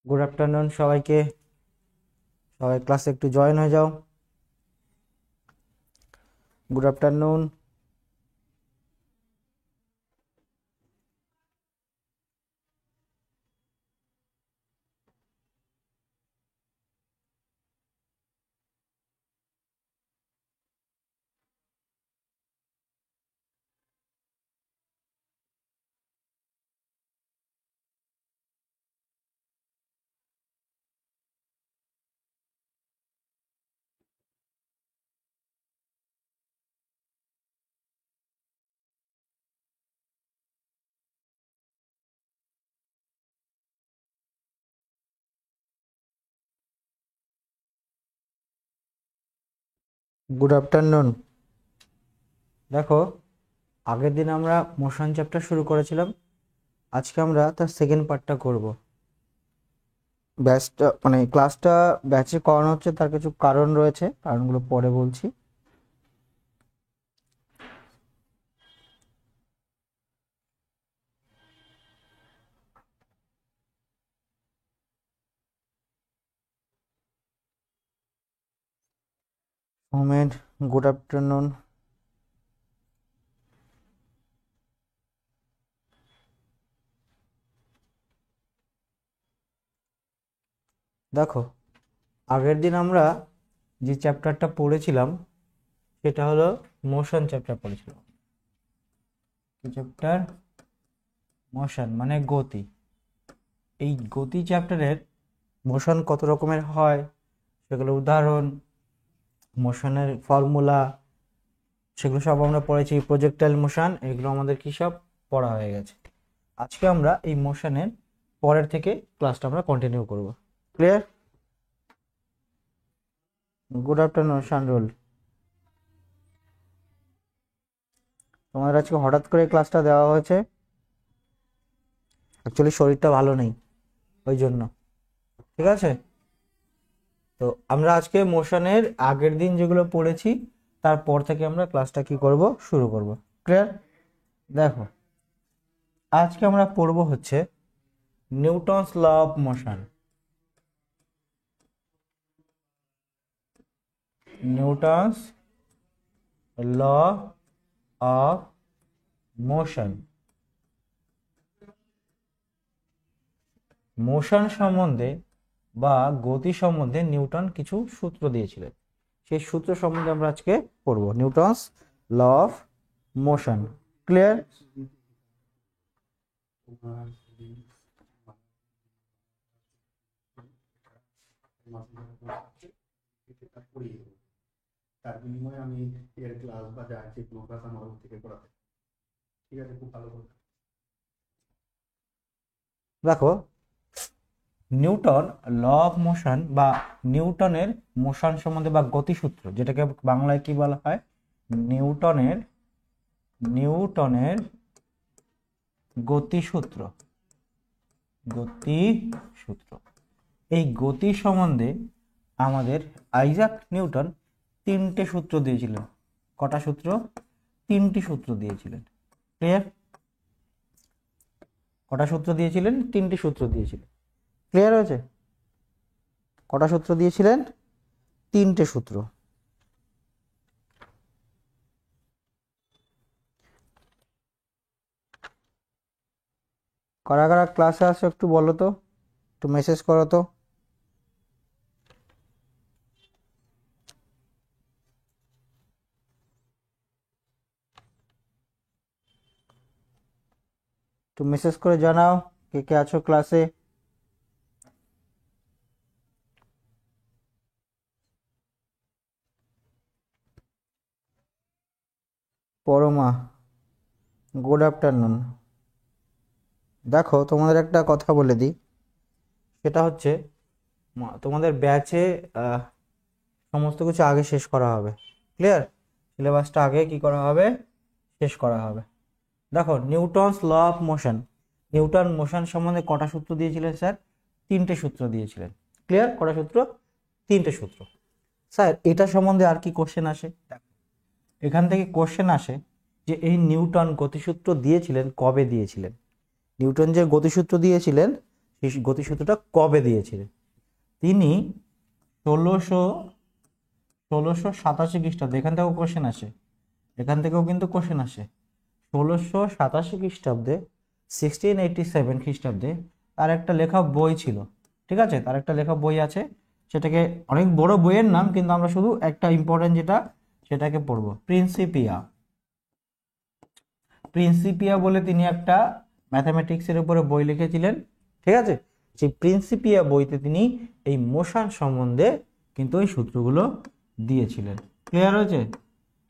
Good afternoon সবাইকে। সবাই ক্লাসে একটু জয়েন হয়ে যাও। Good afternoon. Good afternoon. দেখো, আগের দিন আমরা মোশন চ্যাপ্টার শুরু করেছিলাম। আজকে আমরা তার সেকেন্ড পার্টটা করব। ব্যাচটা ক্লাসটা ব্যাচে করানো হচ্ছে, তার কিছু কারণ রয়েছে, কারণগুলো পরে বলছি। মোমেন্ট। Good afternoon. দেখো, আগের দিন আমরা যে চ্যাপ্টারটা পড়েছিলাম সেটা হলো মোশন চ্যাপ্টার পড়েছিলাম। চ্যাপ্টার মোশন মানে গতি। এই গতি চ্যাপ্টারের মোশন কত রকমের হয়, সেগুলো উদাহরণ, মোশনের ফর্মুলা, সেগুলো সব আমরা পড়েছি। প্রজেক্টাইল মোশন, এগুলো আমাদের কি সব পড়া হয়ে গেছে। আজকে আমরা এই মোশনের পরের থেকে ক্লাসটা আমরা কন্টিনিউ করব। ক্লিয়ার? Good afternoon Shanrul. তোমাদের আজকে হঠাৎ করে ক্লাসটা দেওয়া হয়েছে, অ্যাকচুয়ালি শরীরটা ভালো নেই, ওই জন্য। ঠিক আছে, তো আমরা আজকে মোশনের আগের দিন যেগুলো পড়েছি তারপর থেকে আমরা ক্লাসটা কি করব, শুরু করব। ক্লিয়ার? দেখো, আজকে আমরা পড়ব হচ্ছে Newton's law of motion. Newton's law of motion. Motion সম্বন্ধে বা গতি সম্বন্ধে নিউটন কিছু সূত্র দিয়েছিলেন, সেই সূত্র সম্বন্ধে আমরা আজকে পড়ব। Newton's law of motion. Clear? তার বিনিময়ে আমি এর ক্লাস বা যা আছে কোনো ক্লাস আমার থেকে করাতে। ঠিক আছে, খুব ভালো করে। দেখো, নিউটন ল অফ মোশন বা নিউটনের মোশন সম্বন্ধে বা গতিসূত্র, যেটাকে বাংলায় কি বলা হয়, নিউটনের নিউটনের গতিসূত্র। গতিসূত্র, এই গতি সম্বন্ধে আমাদের আইজাক নিউটন তিনটে সূত্র দিয়েছিলেন। কটা সূত্র? তিনটি সূত্র দিয়েছিলেন। ক্লিয়ার? কটা সূত্র দিয়েছিলেন? তিনটি সূত্র দিয়েছিলেন। ক্লিয়ার হয়েছে? কটা সূত্র দিয়েছিলেন? তিনটে সূত্র। কারা কারা ক্লাসে আসো একটু বলো তো, একটু মেসেজ করো তো। একটু মেসেজ করে জানাও কে কে আছো ক্লাসে। Parama, good afternoon. দেখো, তোমাদের একটা কথা বলে দিই, সেটা হচ্ছে তোমাদের ব্যাচে সমস্ত কিছু আগে শেষ করা হবে। ক্লিয়ার? সিলেবাসটা আগে কি করা হবে, শেষ করা হবে। দেখো, Newton's law of motion, Newton motion সম্বন্ধে কটা সূত্র দিয়েছিলেন স্যার? তিনটে সূত্র দিয়েছিলেন। ক্লিয়ার? কটা সূত্র? তিনটে সূত্র। স্যার, এটা সম্বন্ধে আর কি কোশ্চেন আসে? এখান থেকে কোশ্চেন আসে যে এই নিউটন গতিসূত্র দিয়েছিলেন কবে দিয়েছিলেন। নিউটন যে গতিসূত্র দিয়েছিলেন সেই গতিসূত্রটা কবে দিয়েছিলেন? তিনি 1687 খ্রিস্টাব্দে, এখান থেকেও কোশ্চেন আসে, এখান থেকেও কিন্তু কোশ্চেন আসে। 1687 খ্রিস্টাব্দে 1687 খ্রিস্টাব্দে তার একটা লেখা বই ছিল, ঠিক আছে, তার একটা লেখা বই আছে, সেটাকে অনেক বড় বইয়ের নাম, কিন্তু আমরা শুধু একটা ইম্পর্টেন্ট যেটা সেটাকে পড়বো, প্রিন্সিপিয়া। প্রিন্সিপিয়া বলে তিনি একটা ম্যাথামেটিক্সের উপরে বই লিখেছিলেন, ঠিক আছে। সেই প্রিন্সিপিয়া বইতে তিনি এই মোশন সম্বন্ধে কিন্তু ওই সূত্রগুলো দিয়েছিলেন। ক্লিয়ার হয়েছে?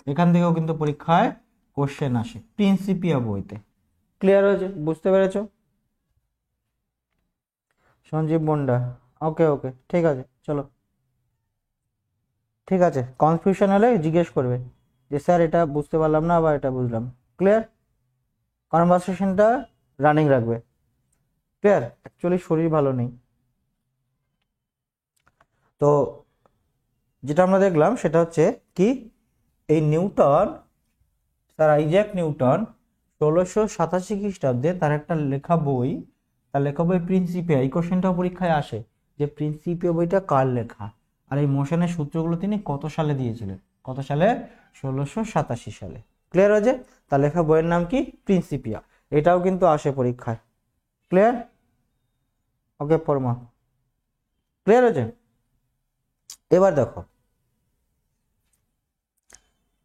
এখান থেকেও কিন্তু পরীক্ষায় কোশ্চেন আসে প্রিন্সিপিয়া বইতে। ক্লিয়ার হয়েছে? বুঝতে পেরেছো? সঞ্জীব মুন্ডা, ওকে ওকে, ঠিক আছে, চলো, ঠিক আছে। কনফিউশন হলে জিজ্ঞেস করবে যে স্যার এটা বুঝতে পারলাম না বা এটা বুঝলাম। ক্লিয়ার? কনভারসেশনটা রানিং রাখবে। ক্লিয়ার? অ্যাকচুয়ালি শরীর ভালো নেই, তো যেটা আমরা দেখলাম সেটা হচ্ছে কি, এই নিউটন, স্যার আইজ্যাক নিউটন 1687 খ্রিস্টাব্দে তার একটা লেখা বই, তার লেখা বই প্রিন্সিপিয়া। এই কোশ্চেনটাও পরীক্ষায় আসে যে প্রিন্সিপিয়া বইটা কার লেখা, আর এই মোশনের সূত্রগুলো তিনি কত সালে দিয়েছিলেন? কত সালে? 1687 সালে। ক্লিয়ার হয়েছে? তার লেখা বইয়ের নাম কি? প্রিন্সিপিয়া। এটাও কিন্তু আসে পরীক্ষায়। ক্লিয়ার? ওকে পরমা, ক্লিয়ার হয়েছে? এবার দেখো,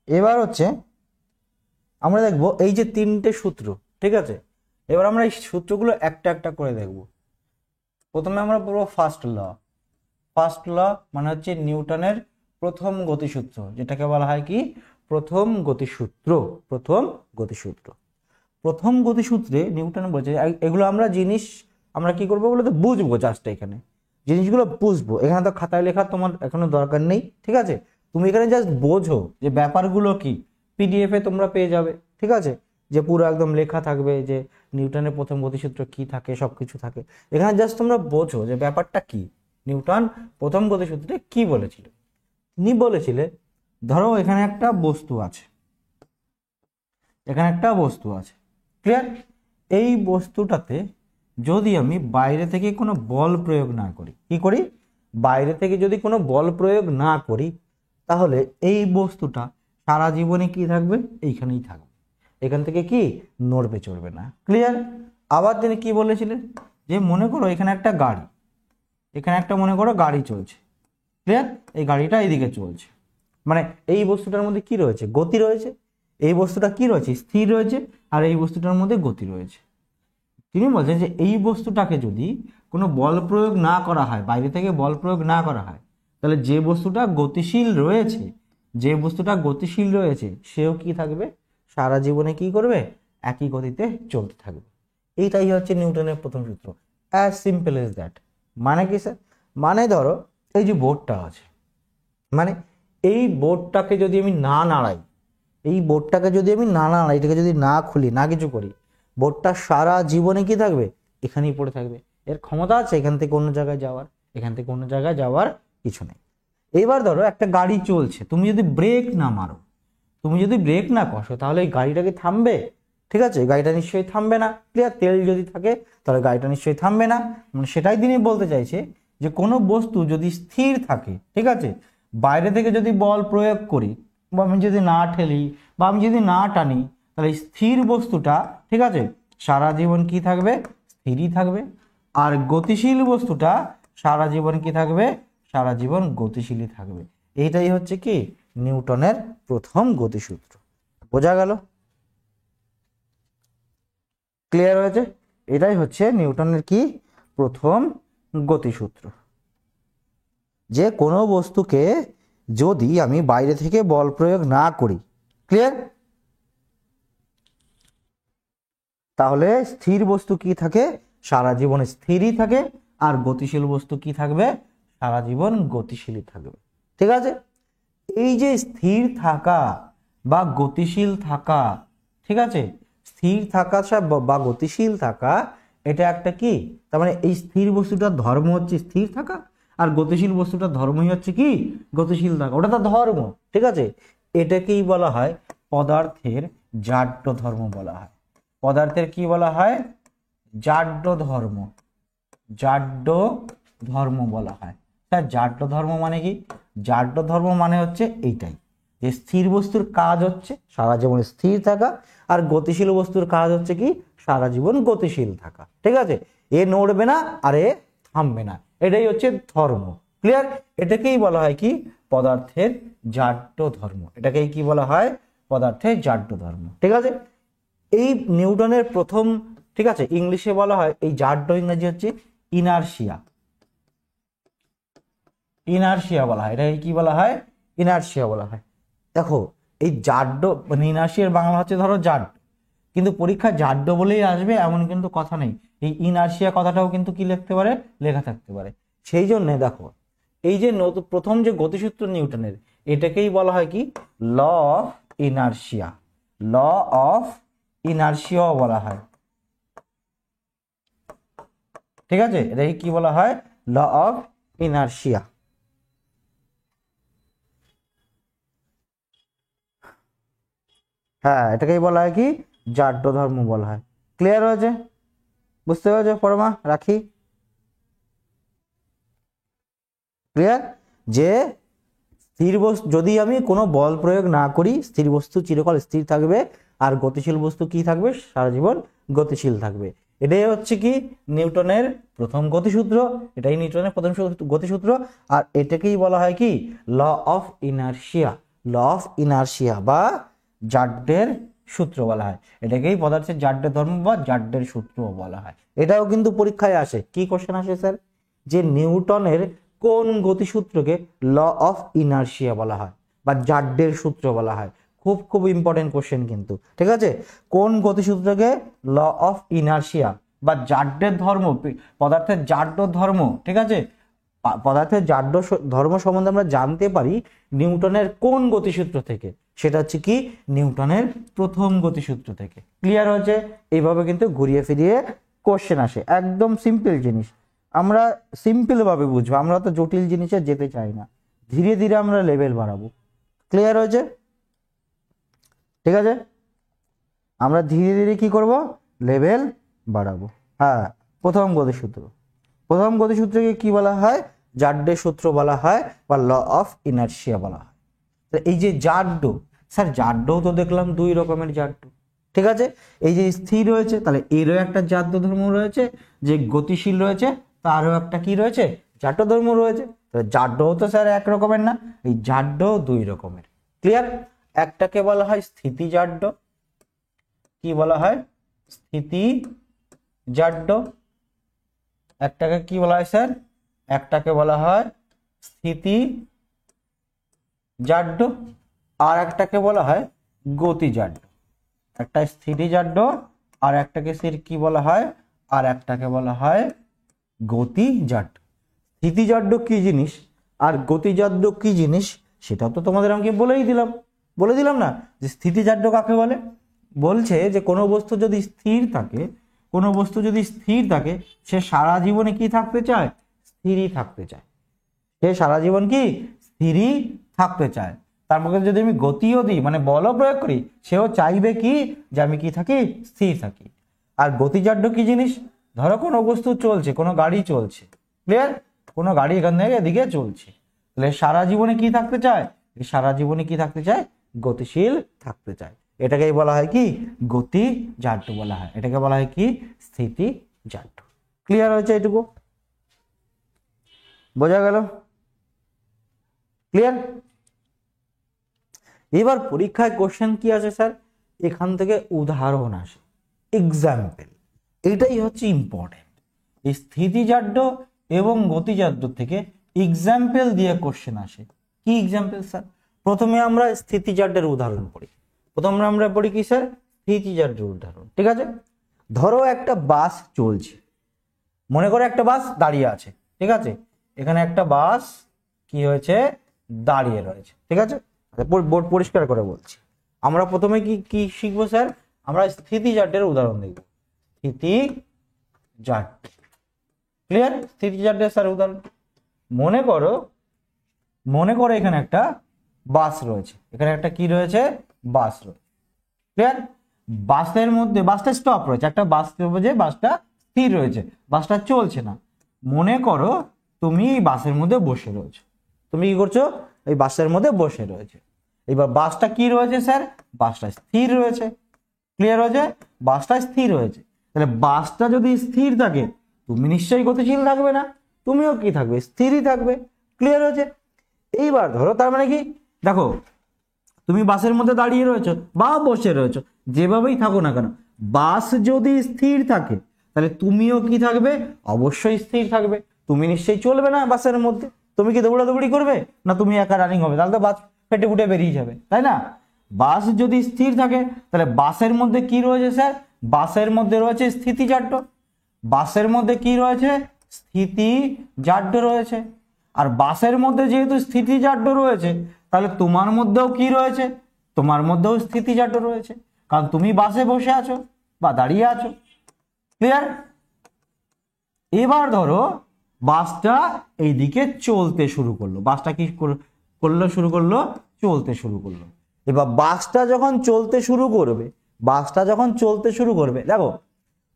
এবার হচ্ছে আমরা দেখব এই যে তিনটে সূত্র, ঠিক আছে। এবার আমরা এই সূত্রগুলো একটা একটা করে দেখব। প্রথমে আমরা পড়বো ফার্স্ট ল। ফার্স্ট ল মানে হচ্ছে নিউটনের প্রথম গতিসূত্র, যেটাকে বলা হয় কি? প্রথম গতিসূত্র। প্রথম গতিসূত্র। প্রথম গতিসূত্রে নিউটন বলছে, এগুলো আমরা জিনিস আমরা কি করবো বলে তো বুঝবো, জাস্ট এখানে জিনিসগুলো বুঝবো। এখানে তো খাতায় লেখা তোমার এখনো দরকার নেই, ঠিক আছে। তুমি এখানে জাস্ট বোঝো যে ব্যাপারগুলো কি, পিডিএফ এ তোমরা পেয়ে যাবে, ঠিক আছে, যে পুরো একদম লেখা থাকবে যে নিউটনের প্রথম গতিসূত্র কি থাকে, সবকিছু থাকে এখানে। জাস্ট তোমরা বোঝো যে ব্যাপারটা কি, নিউটন প্রথম গতিসূত্রে কি বলেছিল। তিনি বলেছিলেন, ধরো এখানে একটা বস্তু আছে, এখানে একটা বস্তু আছে, ক্লিয়ার। এই বস্তুটাতে যদি আমি বাইরে থেকে কোনো বল প্রয়োগ না করি, কি করি? বাইরে থেকে যদি কোনো বল প্রয়োগ না করি, তাহলে এই বস্তুটা সারা জীবনে কি থাকবে? এইখানেই থাকবে, এখান থেকে কি নড়বে চড়বে না। ক্লিয়ার? আবার তিনি কি বলেছিলেন, যে মনে করো এখানে একটা গাড়ি, এখানে একটা মনে করো গাড়ি চলছে, ক্লিয়ার। এই গাড়িটা এইদিকে চলছে, মানে এই বস্তুটার মধ্যে কি রয়েছে? গতি রয়েছে। এই বস্তুটা কি রয়েছে? স্থির রয়েছে। আর এই বস্তুটার মধ্যে গতি রয়েছে। তিনি বলছেন যে এই বস্তুটাকে যদি কোনো বল প্রয়োগ না করা হয়, বাইরে থেকে বল প্রয়োগ না করা হয়, তাহলে যে বস্তুটা গতিশীল রয়েছে, যে বস্তুটা গতিশীল রয়েছে সেও কি থাকবে? সারা জীবনে কি করবে? একই গতিতে চলতে থাকবে। এইটাই হচ্ছে নিউটনের প্রথম সূত্র। As simple as that. মানে কি স্যার? মানে ধরো এই যে বোর্ডটা আছে, মানে এই বোর্ডটাকে যদি আমি না নাড়াই, এই বোর্ডটাকে যদি আমি না নাড়াই, এটাকে যদি না খুলি, না কিছু করি, বোর্ডটা সারা জীবনে কি থাকবে? এখানেই পড়ে থাকবে। এর ক্ষমতা আছে এখান থেকে অন্য জায়গায় যাওয়ার? এখান থেকে অন্য জায়গায় যাওয়ার কিছু নেই। এবার ধরো একটা গাড়ি চলছে, তুমি যদি ব্রেক না মারো, তুমি যদি ব্রেক না কষো, তাহলে এই গাড়িটাকে থামবে? ঠিক আছে, গাড়িটা নিশ্চয়ই থামবে না। ক্লিয়ার? তেল যদি থাকে তাহলে গাড়িটা নিশ্চয়ই থামবে না। মানে সেটাই তিনি বলতে চাইছে যে কোনো বস্তু যদি স্থির থাকে, ঠিক আছে, বাইরে থেকে যদি বল প্রয়োগ করি, বা আমি যদি না ঠেলি, বা আমি যদি না টানি, তাহলে স্থির বস্তুটা, ঠিক আছে, সারা জীবন কি থাকবে? স্থিরই থাকবে। আর গতিশীল বস্তুটা সারা জীবন কি থাকবে? সারা জীবন গতিশীলই থাকবে। এইটাই হচ্ছে কি নিউটনের প্রথম গতিসূত্র। বোঝা গেল? ক্লিয়ার হয়েছে? এটাই হচ্ছে নিউটনের কি প্রথম গতিসূত্র, যে কোনো বস্তুকে যদি আমি বাইরে থেকে বল প্রয়োগ না করি, ক্লিয়ার, তাহলে স্থির বস্তু কি থাকে? সারা জীবন স্থিরই থাকে। আর গতিশীল বস্তু কি থাকবে? সারা জীবন গতিশীলই থাকবে। ঠিক আছে? এই যে স্থির থাকা বা গতিশীল থাকা, ঠিক আছে, স্থির থাকা বা গতিশীল থাকা, এটা একটা কি, তার মানে এই স্থির বস্তুটার ধর্ম হচ্ছে স্থির থাকা, আর গতিশীল বস্তুটার ধর্মই হচ্ছে কি গতিশীল থাকা। ওটা তো ধর্ম, ঠিক আছে। এটাকেই বলা হয় পদার্থের জাড্য ধর্ম বলা হয়। পদার্থের কি বলা হয়? জাড্য ধর্ম। জাড্য ধর্ম বলা হয়। স্যার জাড্য ধর্ম মানে কি? জাড্য ধর্ম মানে হচ্ছে এইটাই, যে স্থির বস্তুর কাজ হচ্ছে সারা জীবন স্থির থাকা, আর গতিশীল বস্তুর কাজ হচ্ছে কি সারা জীবন গতিশীল থাকা। ঠিক আছে, এ নড়বে না আর এ থামবে না, এটাই হচ্ছে ধর্ম। ক্লিয়ার? এটাকেই বলা হয় কি পদার্থের জাড্য ধর্ম। এটাকেই কি বলা হয়? পদার্থের জাড্য ধর্ম। ঠিক আছে, এই নিউটনের প্রথম, ঠিক আছে, ইংলিশে বলা হয় এই জাড্য, ইংরেজি হচ্ছে ইনারশিয়া। ইনারশিয়া বলা হয়, এটাকে কি বলা হয়? ইনারশিয়া বলা হয়। দেখো এই জাড্য মানে ইনারশিয়ার বাংলা হচ্ছে ধরো জাড, কিন্তু পরীক্ষায় জাড্য বলেই আসবে এমন কিন্তু কথা নেই। এই ইনারশিয়া কথাটাও কিন্তু কি লিখতে পারে, লেখা থাকতে পারে। সেই জন্য দেখো এই যে নতুন প্রথম যে গতিসূত্র নিউটনের, এটাকেই বলা হয় কি law of inertia. Law of ইনারশিয়াও বলা হয়। ঠিক আছে, এটাকে কি বলা হয়? Law of inertia. হ্যাঁ, এটাকেই বলা হয় কি জাড্য ধর্ম বলা হয়। ক্লিয়ার হয়েছে? বুঝতে পেরেছো পরমা? রাখি। ক্লিয়ার? যে স্থির বস্তু যদি আমি কোনো বল প্রয়োগ না করি, স্থির বস্তু চিরকাল স্থির থাকবে, আর গতিশীল বস্তু কি থাকবে সারা জীবন গতিশীল থাকবে। এটাই হচ্ছে কি নিউটনের প্রথম গতিসূত্র, এটাই নিউটনের প্রথম গতিসূত্র। আর এটাকেই বলা হয় কি law of inertia. Law of inertia বা জাড্যের সূত্র বলা হয়। এটাকেই পদার্থের জাড্যের ধর্ম বা জাড্যের সূত্র বলা হয়। এটাও কিন্তু পরীক্ষায় আসে। কি কোশ্চেন আসে স্যার? যে নিউটনের কোন গতিসূত্রকে ল অফ ইনারশিয়া বলা হয় বা জাড্যের সূত্র বলা হয়? খুব খুব ইম্পর্টেন্ট কোশ্চেন কিন্তু। ঠিক আছে, কোন গতিসূত্রকে ল অফ ইনারশিয়া বা জাড্যের ধর্ম, পদার্থের জাড্য ধর্ম, ঠিক আছে, পদার্থের জাড্য ধর্ম সম্বন্ধে আমরা জানতে পারি নিউটনের কোন গতিসূত্র থেকে? সেটা হচ্ছে কি নিউটনের প্রথম গতিসূত্র থেকে। ক্লিয়ার হয়েছে? এইভাবে কিন্তু ঘুরিয়ে ফিরিয়ে কোশ্চেন আসে। একদম সিম্পল জিনিস, আমরা সিম্পল ভাবে বুঝবো, আমরা তো জটিল জিনিসে যেতে চাই না, ধীরে ধীরে আমরা লেভেল বাড়াবো। ক্লিয়ার হয়েছে? ঠিক আছে, আমরা ধীরে ধীরে কি করব? লেভেল বাড়াবো। হ্যাঁ, প্রথম গতিসূত্র, প্রথম গতিসূত্রকে কি বলা হয়? জাড্যের সূত্র বলা হয় বা ল অফ ইনারশিয়া বলা হয়। এই যে জাড্য, স্যার জাড্যও তো দেখলাম দুই রকমের জাড্য। ঠিক আছে, এই যে স্থির রয়েছে তাহলে এরও একটা জাড্য ধর্ম রয়েছে, যে গতিশীল রয়েছে তারও একটা কি রয়েছে? জাড্য ধর্ম রয়েছে। জাড্যও তো স্যার এক রকমের না, এই জাড্যও দুই রকমের। ক্লিয়ার? একটাকে বলা হয় স্থিতি জাড্য। কি বলা হয়? স্থিতি জাড্য। একটাকে কি বলা হয় স্যার? একটাকে বলা হয় স্থিতি জাড্য, আর একটাকে বলা হয় গতি জাড্য। একটা স্থিতি জাড্য আর একটাকে স্যার কি বলা হয়? আর একটাকে বলা হয় গতি জাড্য। স্থিতি জাড্য কি জিনিস আর গতি জাড্য কি জিনিস সেটা তো তোমাদের আমাকে বলে দিলাম না, যে স্থিতি জাড্য কাকে বলে? বলছে যে কোনো বস্তু যদি স্থির থাকে, কোনো বস্তু যদি স্থির থাকে, সে সারা জীবনে কি থাকতে চায়? স্থিরই থাকতে চায়। সে সারা জীবন কি স্থিরই থাকতে চায়। তার মধ্যে যদি আমি গতিও দিই, মানে বলও প্রয়োগ করি, সেও চাইবে কি যে আমি কি থাকি? স্থির থাকি। আর গতিজাড্য কি জিনিস? ধরো কোনো বস্তু চলছে, কোনো গাড়ি চলছে, ক্লিয়ার? কোনো গাড়ি এখান থেকে এদিকে চলছে, তাহলে সারা জীবনে কি থাকতে চায়? সারা জীবনে কি থাকতে চায়? গতিশীল থাকতে চায়। এটাকেই বলা হয় কি গতি জাড্য বলা হয়। এটাকে বলা হয় কি স্থিতি জাড্য। ক্লিয়ার হয়েছে? এটুকু বোঝা গেল? ক্লিয়ার? এবার পরীক্ষায় কোশ্চেন কি আসে স্যার? এখান থেকে উদাহরণ আসে, এক্সাম্পল। এটাই হচ্ছে ইম্পর্টেন্ট। এই স্থিতিজাড্য এবং গতিজাড্য থেকে এক্সাম্পল দিয়ে কোশ্চেন আসে। কি এক্সাম্পল স্যার? প্রথমে আমরা স্থিতিজাড্যের উদাহরণ পড়ি। প্রথমে আমরা পড়ি কি স্যার? স্থিতিজাড্যের উদাহরণ। ঠিক আছে, ধরো একটা বাস চলছে, মনে করো একটা বাস দাঁড়িয়ে আছে। ঠিক আছে, এখানে একটা বাস কি হয়েছে? দাঁড়িয়ে রয়েছে। ঠিক আছে, বোর্ড পরিষ্কার করে বলছি। আমরা প্রথমে কি কি শিখবো স্যার? আমরা স্থিতিজাড্যের উদাহরণ দেখব। স্থিতিজাড্য। ক্লিয়ার? স্থিতিজাড্যের স্যার উদাহরণ মনে করো এখানে একটা বাস রয়েছে, এখানে একটা কি রয়েছে? বাস রয়েছে। ক্লিয়ার? বাসের মধ্যে বাসটা স্টপ রয়েছে, একটা বাস যে বাসটা স্থির রয়েছে, বাসটা চলছে না। মনে করো তুমি এই বাসের মধ্যে বসে রয়েছো, তুমি কি করছো, এই বাসের মধ্যে বসে রয়েছে। এবার বাসটা কি রয়েছে স্যার, বাসটা স্থির রয়েছে। ক্লিয়ার হয়েছে, বাসটা স্থির হয়েছে। তাহলে বাসটা যদি স্থির থাকে তুমি নিশ্চয়ই গতিশীল থাকবে না, তুমিও কি থাকবে, স্থিরই থাকবে। ক্লিয়ার হয়েছে। এইবার ধরো তার মানে কি, দেখো তুমি বাসের মধ্যে দাঁড়িয়ে রয়েছো বা বসে রয়েছো, যেভাবেই থাকো না কেন, বাস যদি স্থির থাকে তাহলে তুমিও কি থাকবে, অবশ্যই স্থির থাকবে। তুমি নিশ্চয়ই চলবে না বাসের মধ্যে, তুমি কি দৌড়াদৌড়ি করবে না, তুমি একা রানিং হবে, তাহলে তো বাস ফেটে ফুটে বেরিয়ে যাবে, তাই না? বাস যদি স্থির থাকে তাহলে বাসের মধ্যে কি রয়েছে স্যার, বাসের মধ্যে রয়েছে স্থিতিজাড্য। বাসের মধ্যে কি রয়েছে, স্থিতিজাড্য রয়েছে। আর বাসের মধ্যে যেহেতু স্থিতিজাড্য রয়েছে তাহলে তোমার মধ্যেও কি রয়েছে, তোমার মধ্যেও স্থিতিজাড্য রয়েছে, কারণ তুমি বাসে বসে আছো বা দাঁড়িয়ে আছো। ক্লিয়ার? এবার ধরো বাসটা এইদিকে চলতে শুরু করলো, বাসটা কি করলো, শুরু করলো, চলতে শুরু করলো। এবার বাসটা যখন চলতে শুরু করবে, বাসটা যখন চলতে শুরু করবে, দেখো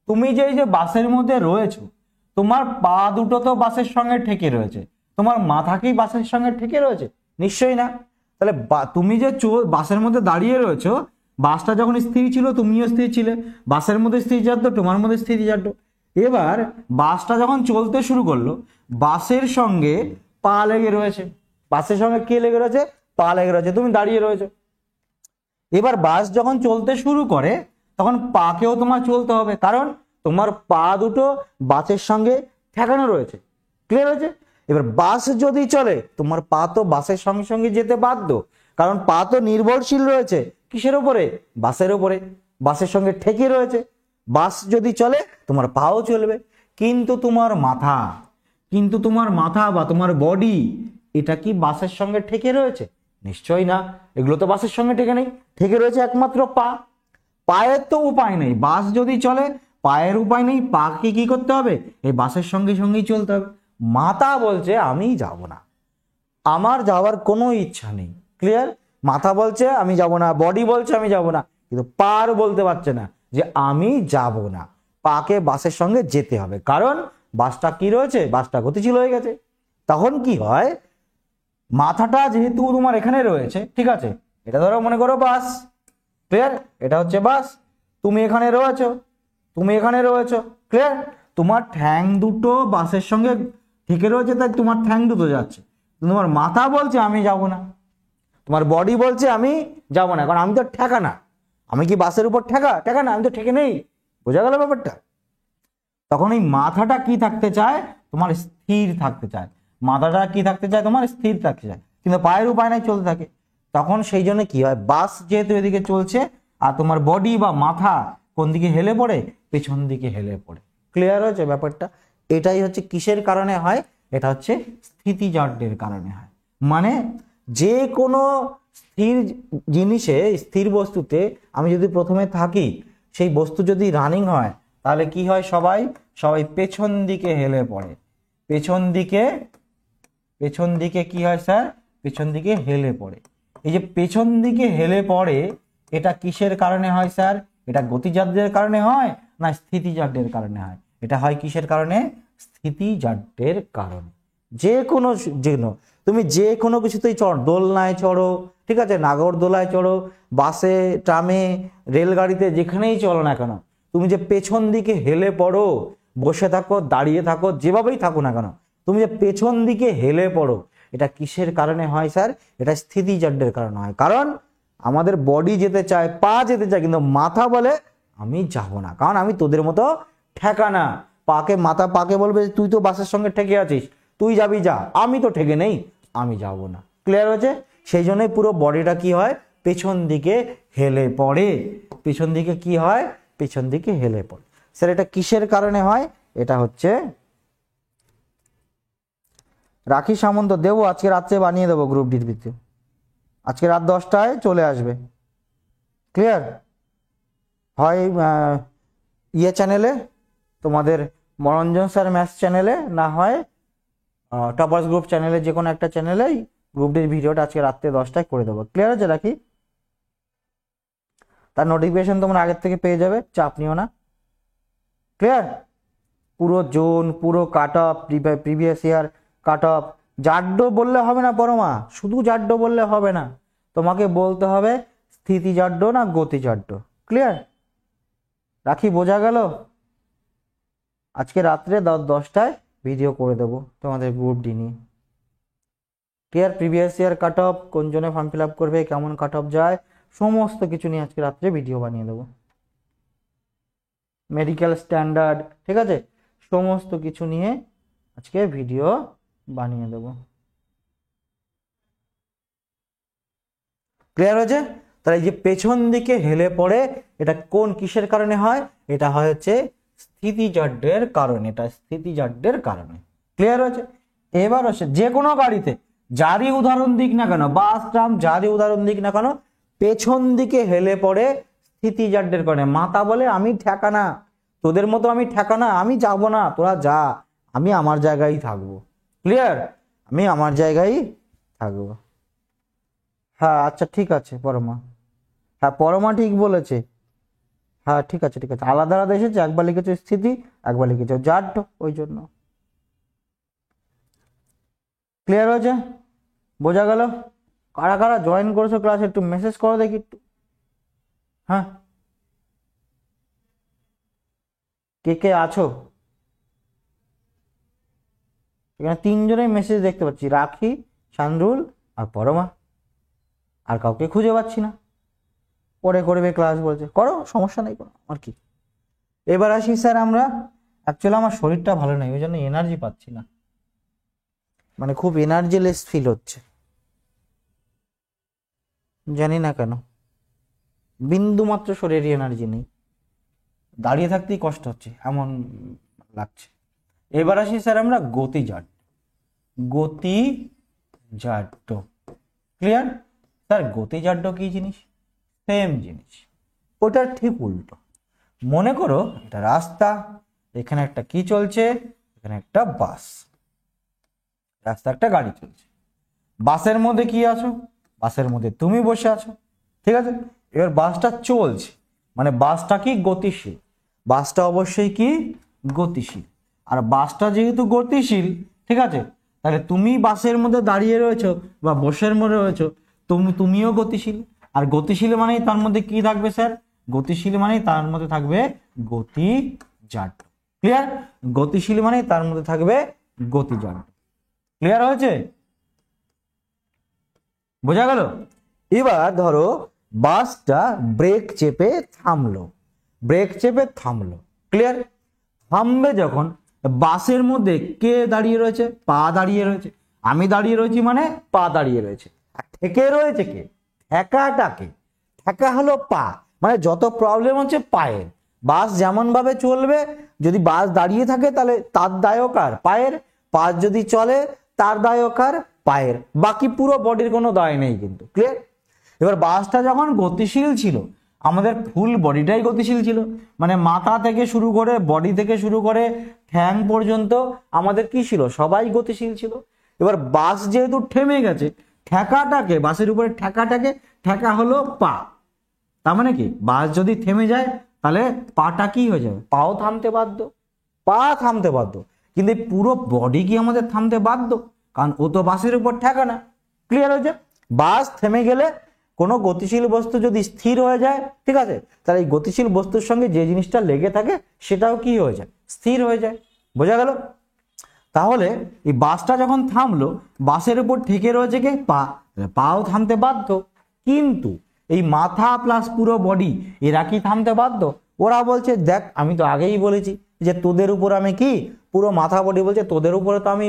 তুমি যে এই যে বাসের মধ্যে রয়েছো, তোমার পা দুটো তো বাসের সঙ্গে ঠেকে রয়েছে, তোমার মাথা কি বাসের সঙ্গে ঠেকে রয়েছে? নিশ্চয়ই না। তাহলে তুমি যে বাসের মধ্যে দাঁড়িয়ে রয়েছো, বাসটা যখন স্থির ছিল তুমিও স্থির ছিলে, বাসের মধ্যে স্থিতিজাড্য, তোমার মধ্যে স্থিতিজাড্য। এবার বাসটা যখন চলতে শুরু করলো, বাসের সঙ্গে পা লেগে রয়েছে, বাসের সঙ্গে কে লেগে রয়েছে, পা লেগে রয়েছে, তুমি দাঁড়িয়ে রয়েছো। এবার বাস যখন চলতে শুরু করে তখন পাকেও তোমার চলতে হবে, কারণ তোমার পা দুটো বাসের সঙ্গে ঠেকানো রয়েছে। ক্লিয়ার হয়েছে? এবার বাস যদি চলে তোমার পা তো বাসের সঙ্গে সঙ্গে যেতে বাধ্য, কারণ পা তো নির্ভরশীল রয়েছে কিসের ওপরে, বাসের ওপরে, বাসের সঙ্গে ঠেকে রয়েছে। বাস যদি চলে তোমার পাও চলবে, কিন্তু তোমার মাথা, কিন্তু তোমার মাথা বা তোমার বডি, এটা কি বাসের সঙ্গে ঠেকে রয়েছে? নিশ্চয়ই না, এগুলো তো বাসের সঙ্গে ঠেকে নেই, ঠেকে রয়েছে একমাত্র পা। পায়ের তো উপায় নেই, বাস যদি চলে পায়ের উপায় নেই, পাকে কি করতে হবে, এই বাসের সঙ্গে সঙ্গেই চলতে হবে। মাথা বলছে আমি যাব না, আমার যাওয়ার কোনো ইচ্ছা নেই। ক্লিয়ার? মাথা বলছে আমি যাব না, বডি বলছে আমি যাব না, কিন্তু পার বলতে পারছে না যে আমি যাব না, পাকে বাসের সঙ্গে যেতে হবে, কারণ বাসটা কি রয়েছে, বাসটা গতিশীল হয়ে গেছে। তখন কি হয়, মাথাটা যেহেতু তোমার এখানে রয়েছে, ঠিক আছে, এটা ধরো মনে করো বাস। ক্লিয়ার? এটা হচ্ছে বাস, তুমি এখানে রয়েছো, তুমি এখানে রয়েছো। ক্লিয়ার? তোমার ঠ্যাং দুটো বাসের সঙ্গে ঠেকে রয়েছে, তাই তোমার ঠ্যাং দুটো যাচ্ছে, তোমার মাথা বলছে আমি যাব না, তোমার বডি বলছে আমি যাব না, কারণ আমি তো ঠেকা না, আমি কি বাসের উপর ঠেকা, ঠেকা না, আমি তো ঠেকে নেই। বোঝা গেল ব্যাপারটা? তখন এই মাথাটা কি থাকতে চায়, তোমার স্থির থাকতে চায়, মাথাটা কি থাকতে চায়, তোমার স্থির থাকতে চায়, কিন্তু পায়ের উপায় নাই, চলতে থাকে। তখন সেই জন্য কি হয়, বাস যেহেতু এদিকে চলছে আর তোমার বডি বা মাথা কোন দিকে হেলে পড়ে, পেছন দিকে হেলে পড়ে। ক্লিয়ার হয়েছে ব্যাপারটা? এটাই হচ্ছে কিসের কারণে হয়, এটা হচ্ছে স্থিতিজাড্যের কারণে হয়। মানে যে কোনো স্থির জিনিসে, স্থির বস্তুতে আমি যদি প্রথমে থাকি, সেই বস্তু যদি রানিং হয় তাহলে কি হয়, সবাই সবাই পেছন দিকে হেলে পড়ে, পেছন দিকে, পেছন দিকে কি হয় স্যার, পেছন দিকে হেলে পড়ে। এই যে পেছন দিকে হেলে পড়ে, এটা কিসের কারণে হয় স্যার, এটা গতিজাড্যের কারণে হয় না স্থিতিজাড্যের কারণে হয়? এটা হয় কিসের কারণে, স্থিতিজাড্যের কারণে। যে কোনো তুমি যে কোনো কিছুতেই চড়ো, দোলনায় চড়ো, ঠিক আছে, নাগরদোলায় চড়ো, বাসে, ট্রামে, রেলগাড়িতে, যেখানেই চলো না কেন, তুমি যে পেছন দিকে হেলে পড়ো, বসে থাকো, দাঁড়িয়ে থাকো, যেভাবেই থাকো না কেন, তুমি যে পেছন দিকে হেলে পড়ো, এটা কিসের কারণে হয় স্যার, এটা স্থিতিজাড্যের কারণে হয়। কারণ আমাদের বডি যেতে চায়, পা যেতে চায়, কিন্তু মাথা বলে আমি যাব না, কারণ আমি তোদের মতো ঠেকা না। মাথা পাকে বলবে তুই তো বাসের সঙ্গে ঠেকে আছিস, তুই যাবি যা, আমি তো ঠেকে নেই, আমি যাব না। ক্লিয়ার হয়েছে? সেই জন্যই পুরো বডিটা কি হয়, পেছন দিকে হেলে পড়ে। পেছন দিকে কি হয়, পেছন দিকে হেলে পড়ে। স্যার এটা কিসের কারণে হয়, এটা হচ্ছে, রাখি সামন্ত দেবো, আজকে রাত্রে বানিয়ে দেবো গ্রুপ ডির ভিত্তি, আজকে রাত 10টায় চলে আসবে। ক্লিয়ার? হয় ইয়ে চ্যানেলে, তোমাদের মনোরঞ্জন স্যার ম্যাথস চ্যানেলে, না হয় টপার্স গ্রুপ চ্যানেলে, যে কোনো একটা চ্যানেলে গ্রুপ ডির ভিডিওটা আজকে রাত্রে 10টায় করে দেবো। ক্লিয়ার আছে রাখি? তার নোটিফিকেশন তোমরা আগের থেকে পেয়ে যাবে, চাপ নিও না। ক্লিয়ার? পুরো জোন, পুরো cut off, previous year cut off. জাড্ডো বললে হবে না পরমা, শুধু জাড্ডো বললে হবে না, তোমাকে বলতে হবে স্থিতি জাড্ডো না গতি জাড্ডো। ক্লিয়ার? রাখি, বোঝা গেল? আজকে রাত্রে 10টায় ভিডিও করে দেবো তোমাদের গ্রুপ ডি নিয়ে। Clear? Previous year cut of, কোন জনে ফর্ম ফিল আপ করবে, কেমন কাট অফ যায়, সমস্ত কিছু নিয়ে আজকে রাত্রে ভিডিও বানিয়ে দেবো। মেডিকেল স্ট্যান্ডার্ড, ঠিক আছে, সমস্ত কিছু নিয়ে আজকে ভিডিও বানিয়ে দেবো। ক্লিয়ার হয়েছে? তাহলে এই যে পেছন দিকে হেলে পড়ে, এটা কোন কিসের কারণে হয়? এটা হয় হচ্ছে স্থিতিজাড্যের কারণে, এটা স্থিতিজাড্যের কারণে। ক্লিয়ার হয়েছে? এবার হচ্ছে যে কোনো গাড়িতে যারই উদাহরণ দিক না কেন, বাস ট্রাম যারই উদাহরণ দিক না কেন, পেছন দিকে হেলে পড়ে স্থিতিজাড্যের কারণে। মাথা বলে আমি ঠেকা না, তোদের মতো আমি ঠেকা না, আমি যাব না, তোরা যা, আমি আমার জায়গায় থাকবো। ক্লিয়ার? আমি আমার জায়গায় থাকবো। হ্যাঁ আচ্ছা ঠিক আছে পরমা, হ্যাঁ পরমা ঠিক বলেছে। হ্যাঁ ঠিক আছে ঠিক আছে, আলাদা আলাদা এসেছে, একবার লিখেছো স্থিতি, একবার লিখেছো জাড্য, ওই জন্য। ক্লিয়ার হয়েছে? বোঝা গেল? কারা কারা জয়েন করেছো ক্লাস একটু মেসেজ করো দেখি একটু। হ্যাঁ কে কে আছো? এখানে 3জনের মেসেজ দেখতে পাচ্ছি, রাখি, শানরুল আর পরমা, আর কাউকে খুঁজে পাচ্ছি না। পরে করবে ক্লাস বলছে, করো, সমস্যা নেই কোনো, আর কি। এবার আসি স্যার আমরা, অ্যাকচুয়ালি আমার শরীরটা ভালো নেই, ওই জন্য এনার্জি পাচ্ছি না, মানে খুব এনার্জিলেস ফিল হচ্ছে, জানি না কেন, বিন্দু মাত্র শরীরে এনার্জি নেই, দাঁড়িয়ে থাকতেই কষ্ট হচ্ছে এমন লাগছে। এবার আসি স্যার আমরা গতিজাড্য, গতিজাড্য। ক্লিয়ার? স্যার গতিজাড্য কি জিনিস? সেম জিনিস, ওটার ঠিক উল্টো। মনে করো এটা রাস্তা, এখানে একটা কি চলছে, এখানে একটা বাস, রাস্তা একটা গাড়ি চলছে, বাসের মধ্যে কি আছো, বাসের মধ্যে তুমি বসে আছো, ঠিক আছে। এবার বাসটা চলছে, মানে বাসটা কি গতিশীল, বাসটা অবশ্যই কি গতিশীল। আর বাসটা যেহেতু গতিশীল, ঠিক আছে, তাহলে তুমি বাসের মধ্যে দাঁড়িয়ে রয়েছো বা বসের মধ্যে রয়েছো, তুমিও গতিশীল। আর গতিশীল মানেই তার মধ্যে কি থাকবে স্যার? গতিশীল মানেই তার মধ্যে থাকবে গতিজাড্য। ক্লিয়ার? গতিশীল মানেই তার মধ্যে থাকবে গতিজাড্য। ক্লিয়ার হয়েছে? বোঝা গেল? এবার ধরো বাসটা ব্রেক চেপে থামলো, ব্রেক চেপে থামলো। ক্লিয়ার? থামবে যখন, বাসের মধ্যে কে দাঁড়িয়ে রয়েছে? পা দাঁড়িয়ে রয়েছে, আমি দাঁড়িয়ে রয়েছি মানে পা দাঁড়িয়ে রয়েছে। আর ঠেকে রয়েছে কে? ঠেকাটাকে, ঠেকা হলো পা, মানে যত প্রবলেম হচ্ছে পায়ের। বাস যেমন ভাবে চলবে, যদি বাস দাঁড়িয়ে থাকে তাহলে তার দায়ক আর পায়ের, বাস যদি চলে তার দায়ক আর পায়ের, বাকি পুরো বডির কোনো দায় নেই কিন্তু। ক্লিয়ার? এবার বাসটা যখন গতিশীল ছিল, আমাদের ফুল বডিটাই গতিশীল ছিল, মানে মাথা থেকে শুরু করে, বডি থেকে শুরু করে ঠ্যাং পর্যন্ত আমাদের কি ছিল? সবাই গতিশীল ছিল। এবার বাস যেহেতু থেমে গেছে, ঠেকাটাকে, বাসের উপরে ঠেকাটাকে, ঠেকা হলো পা। তার মানে কি, বাস যদি থেমে যায় তাহলে পাটা কি হয়ে যাবে? পাও থামতে বাধ্য, পা থামতে বাধ্য। কিন্তু এই পুরো বডি কি আমাদের থামতে বাধ্য? কারণ ও তো বাসের উপর ঠেকা না। ক্লিয়ার হয়েছে? বাস থেমে গেলে, কোনো গতিশীল বস্তু যদি স্থির হয়ে যায়, ঠিক আছে, তাহলে এই গতিশীল বস্তুর সঙ্গে যে জিনিসটা লেগে থাকে সেটাও কি হয়ে যায়? স্থির হয়ে যায়। বোঝা গেল? তাহলে এই বাসটা যখন থামলো, বাসের উপর ঠেকে রয়েছে কে? পা, পাও থামতে বাধ্য। কিন্তু এই মাথা প্লাস পুরো বডি, এরা কি থামতে বাধ্য? ওরা বলছে দেখ, আমি তো আগেই বলেছি যে তোদের উপর আমি কি, পুরো মাথা বডি বলছে তোদের উপরে তো আমি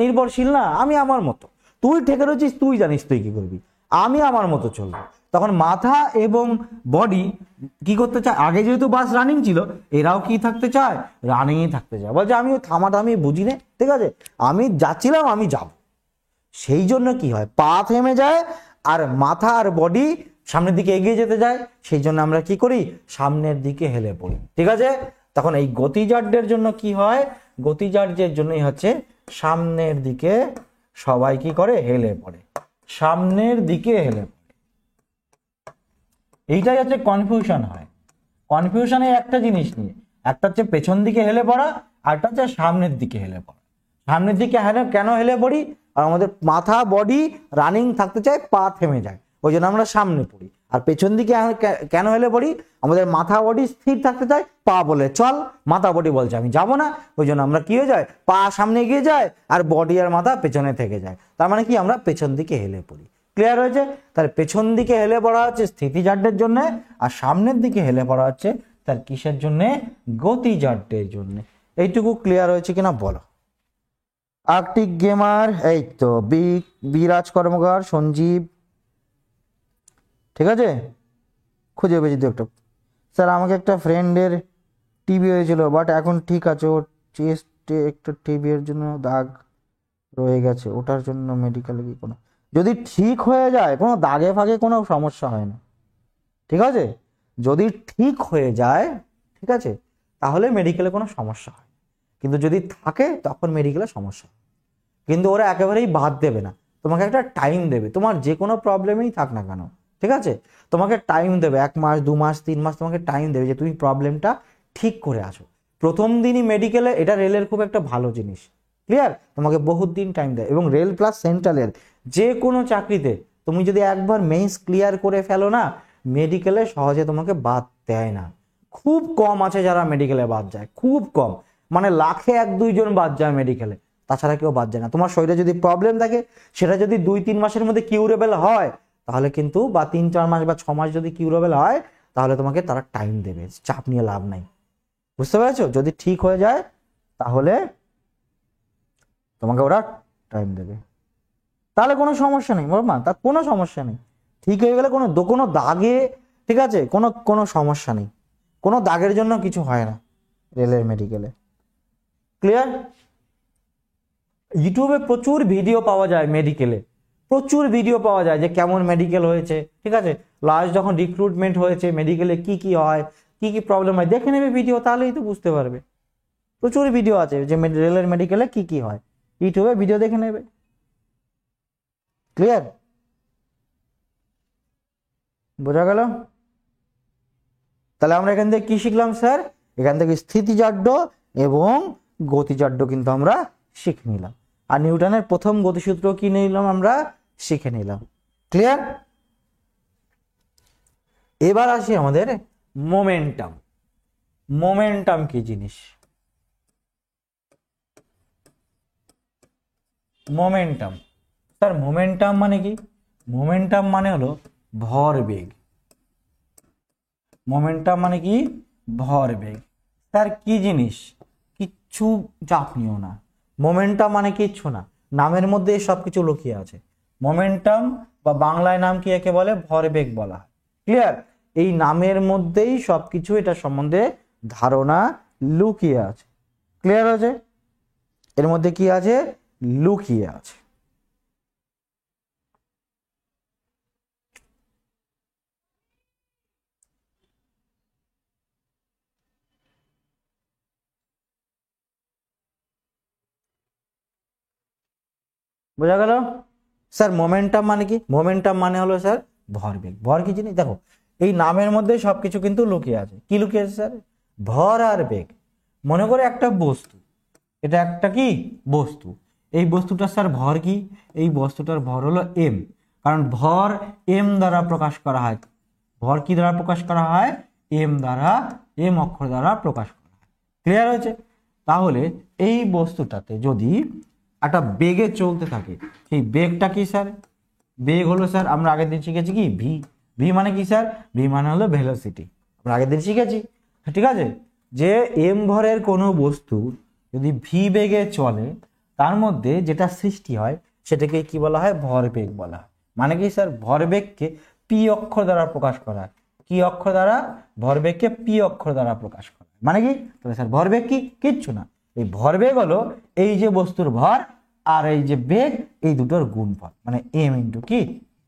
নির্ভরশীল না, আমি আমার মতো, তুই ঠেকে রয়েছিস, তুই জানিস তুই কি করবি, আমি আমার মতো চলবো। তখন মাথা এবং বডি কি করতে চায়? আগে যেহেতু বাস রানিং ছিল, এরাও কি থাকতে চায়? রানিংই থাকতে চায়। বলছে আমি থামাটা আমি বুঝি না, ঠিক আছে, আমি যাচ্ছিলাম, আমি যাব। সেই জন্য কি হয়? পা থেমে যায় আর মাথা আর বডি সামনের দিকে এগিয়ে যেতে যায়, সেই জন্য আমরা কি করি? সামনের দিকে হেলে পড়ি। ঠিক আছে? তখন এই গতিজাড্যের জন্য কি হয়? গতিজাড্যের জন্যই হচ্ছে সামনের দিকে সবাই কি করে? হেলে পড়ে, সামনের দিকে হেলে পড়ে। এইটাই হচ্ছে কনফিউশন হয়। কনফিউশনে একটা জিনিস নিয়ে, একটা হচ্ছে পেছন দিকে হেলে পড়া, আরটা হচ্ছে সামনের দিকে হেলে পড়া। সামনের দিকে কেন হেলে পড়ি? আর আমাদের মাথা বডি রানিং থাকতে চায়, পা থেমে যায়, ওই জন্য আমরা সামনে পড়ি। আর পেছন দিকে কেন হেলে পড়ি? আমাদের মাথা বডি স্থির থাকতে চায়, পা বলে চল, মাথা বডি বলছে আমি যাব না, ওই জন্য আমরা কি হয়ে যায়, পা সামনে এগিয়ে যায় আর বডি আর মাথা পেছনে থেকে যায়। তার মানে কি, আমরা পেছন দিকে হেলে পড়ি। ক্লিয়ার হয়েছে? তাহলে পেছন দিকে হেলে পড়া হচ্ছে স্থিতিজাড্যের জন্য, আর সামনের দিকে হেলে পড়া হচ্ছে তার কিসের জন্য? গতিজাড্যের জন্য। এইটুকু ক্লিয়ার হয়েছে কিনা বলো? আর্কটিক গেমার, এই তো বিরাজ কর্মকার, সঞ্জীব, ঠিক আছে, খুঁজে পেয়েছি দু একটা। স্যার আমাকে একটা ফ্রেন্ডের টিবি হয়েছিল, বাট এখন ঠিক আছে, ওর চেস্টে একটা টিবি এর জন্য দাগ রয়ে গেছে, ওটার জন্য মেডিকেলে কি কোনো, যদি ঠিক হয়ে যায় কোনো দাগে ফাগে কোনো সমস্যা হয় না, ঠিক আছে, যদি ঠিক হয়ে যায়, ঠিক আছে, তাহলে মেডিকেলে কোনো সমস্যা হয়, কিন্তু যদি থাকে তখন মেডিকেলে সমস্যা হয়। কিন্তু ওরা একেবারেই বাদ দেবে না, তোমাকে একটা টাইম দেবে, তোমার যে কোনো প্রবলেমেই থাক না কেন, ঠিক আছে, তোমাকে টাইম দেবে, 1 মাস 2 মাস 3 মাস তোমাকে টাইম দেবে যে তুমি প্রবলেমটা ঠিক করে আসো। প্রথম দিনই মেডিকেলে, এটা রেলের খুব একটা ভালো জিনিস, ক্লিয়ার, তোমাকে বহুত দিন টাইম দেয়। এবং রেল প্লাস সেন্ট্রালের যে কোনো চাকরিতে তুমি যদি একবার মেইনস ক্লিয়ার করে ফেলো না, মেডিকেলে সহজে তোমাকে বাদ দেয় না। খুব কম আছে যারা মেডিকেলে বাদ যায়, খুব কম, মানে লাখে 1-2 জন বাদ যায় মেডিকেলে, তাছাড়া কেউ বাদ যায় না। তোমার শরীরে যদি প্রবলেম থাকে, সেটা যদি 2-3 মাসের মধ্যে কিউরেবল হয়, তাহলে কিন্তু, বা 3-4 মাস বা 6 মাস যদি কিউরেবল হয়, তাহলে তোমাকে তারা টাইম দেবে, চাপ নিয়ে লাভ নাই। বুঝতে পেরেছো? যদি ঠিক হয়ে যায় তাহলে তোমাকে ওরা টাইম দেবে, তাহলে কোনো সমস্যা নেই মা, তার কোনো সমস্যা নেই। ঠিক হয়ে গেলে কোনো দাগে, ঠিক আছে, কোনো সমস্যা নেই, কোনো দাগের জন্য কিছু হয় না রেলের মেডিকেলে। ক্লিয়ার? ইউটিউবে প্রচুর ভিডিও পাওয়া যায় মেডিকেলে, প্রচুর ভিডিও পাওয়া যায় যে কেমন মেডিকেল হয়েছে, ঠিক আছে, লাস্ট যখন রিক্রুটমেন্ট হয়েছে মেডিকেলে কি কি হয়, কি কি প্রবলেম হয়, দেখে নেবে ভিডিও, তাহলেই তো বুঝতে পারবে। প্রচুর ভিডিও আছে যে রেলের মেডিকেলে কি কি হয়, ইউটিউবে ভিডিও দেখে নেবে। ক্লিয়ার? বোঝা গেল? তাহলে আমরা এখান থেকে কি শিখলাম স্যার? এখান থেকে স্থিতিজাড্য এবং গতিজাড্য কিন্তু আমরা শিখে নিলাম, আর নিউটনের প্রথম গতিসূত্র কি নিলাম আমরা, শিখে নিলাম। ক্লিয়ার? এবার আসি আমাদের মোমেন্টাম। মোমেন্টাম কি জিনিস? মোমেন্টাম, স্যার মোমেন্টাম মানে কি? মোমেন্টাম মানে হলো ভরবেগ। মোমেন্টাম মানে কি? ভরবেগ। স্যার কি জিনিস? কিচ্ছু চাপ নিও না, মোমেন্টাম মানে কিচ্ছু না, নামের মধ্যে সবকিছু লুকিয়ে আছে। মোমেন্টাম বা বাংলায় নাম কি একে বলে? ভরবেগ বলা হয়। ক্লিয়ার? এই নামের মধ্যেই সবকিছু, এটা সম্বন্ধে ধারণা লুকিয়ে আছে। ক্লিয়ার আছে? এর মধ্যে কি আছে? লুকিয়ে আছে। বোঝা গেল? স্যার মোমেন্টাম মানে কি? মোমেন্টাম মানে হলো স্যার ভরবেগ। ভর কি জিনিস? দেখো, এই নামের মধ্যে সবকিছু কিন্তু লুকিয়ে আছে। কি লুকিয়ে আছে স্যার? ভর আর বেগ। মনে করে একটা বস্তু, এটা একটা কি বস্তু, এই বস্তুটার স্যার ভর কি? এই বস্তুটার ভর হলো এম, কারণ ভর এম দ্বারা প্রকাশ করা হয়। ভর কি দ্বারা প্রকাশ করা হয়? এম দ্বারা, এম অক্ষর দ্বারা প্রকাশ করা হয়। ক্লিয়ার হয়েছে? তাহলে এই বস্তুটাতে যদি একটা বেগে চলতে থাকে, সেই বেগটা কি স্যার? বেগ হলো স্যার, আমরা আগের দিন শিখেছি কি ভি। ভি মানে কি স্যার? ভি মানে হলো ভেলোসিটি, আমরা আগের দিন শিখেছি, ঠিক আছে, যে এম ভরের কোনো বস্তু যদি ভি বেগে চলে, তার মধ্যে যেটা সৃষ্টি হয় সেটাকে কি বলা হয়? ভরবেগ বলা হয়। মানে কি স্যার? ভরবেগকে পি অক্ষর দ্বারা প্রকাশ করা হয়। কি অক্ষর দ্বারা? ভরবেগকে পি অক্ষর দ্বারা প্রকাশ করা হয়। মানে কি? তাহলে স্যার ভরবেগ কি? কিচ্ছু না, এই ভরবেগ হলো এই যে বস্তুর ভর আর এই যে বেগ, এই দুটোর গুণফল, মানে এম ইন্টু কি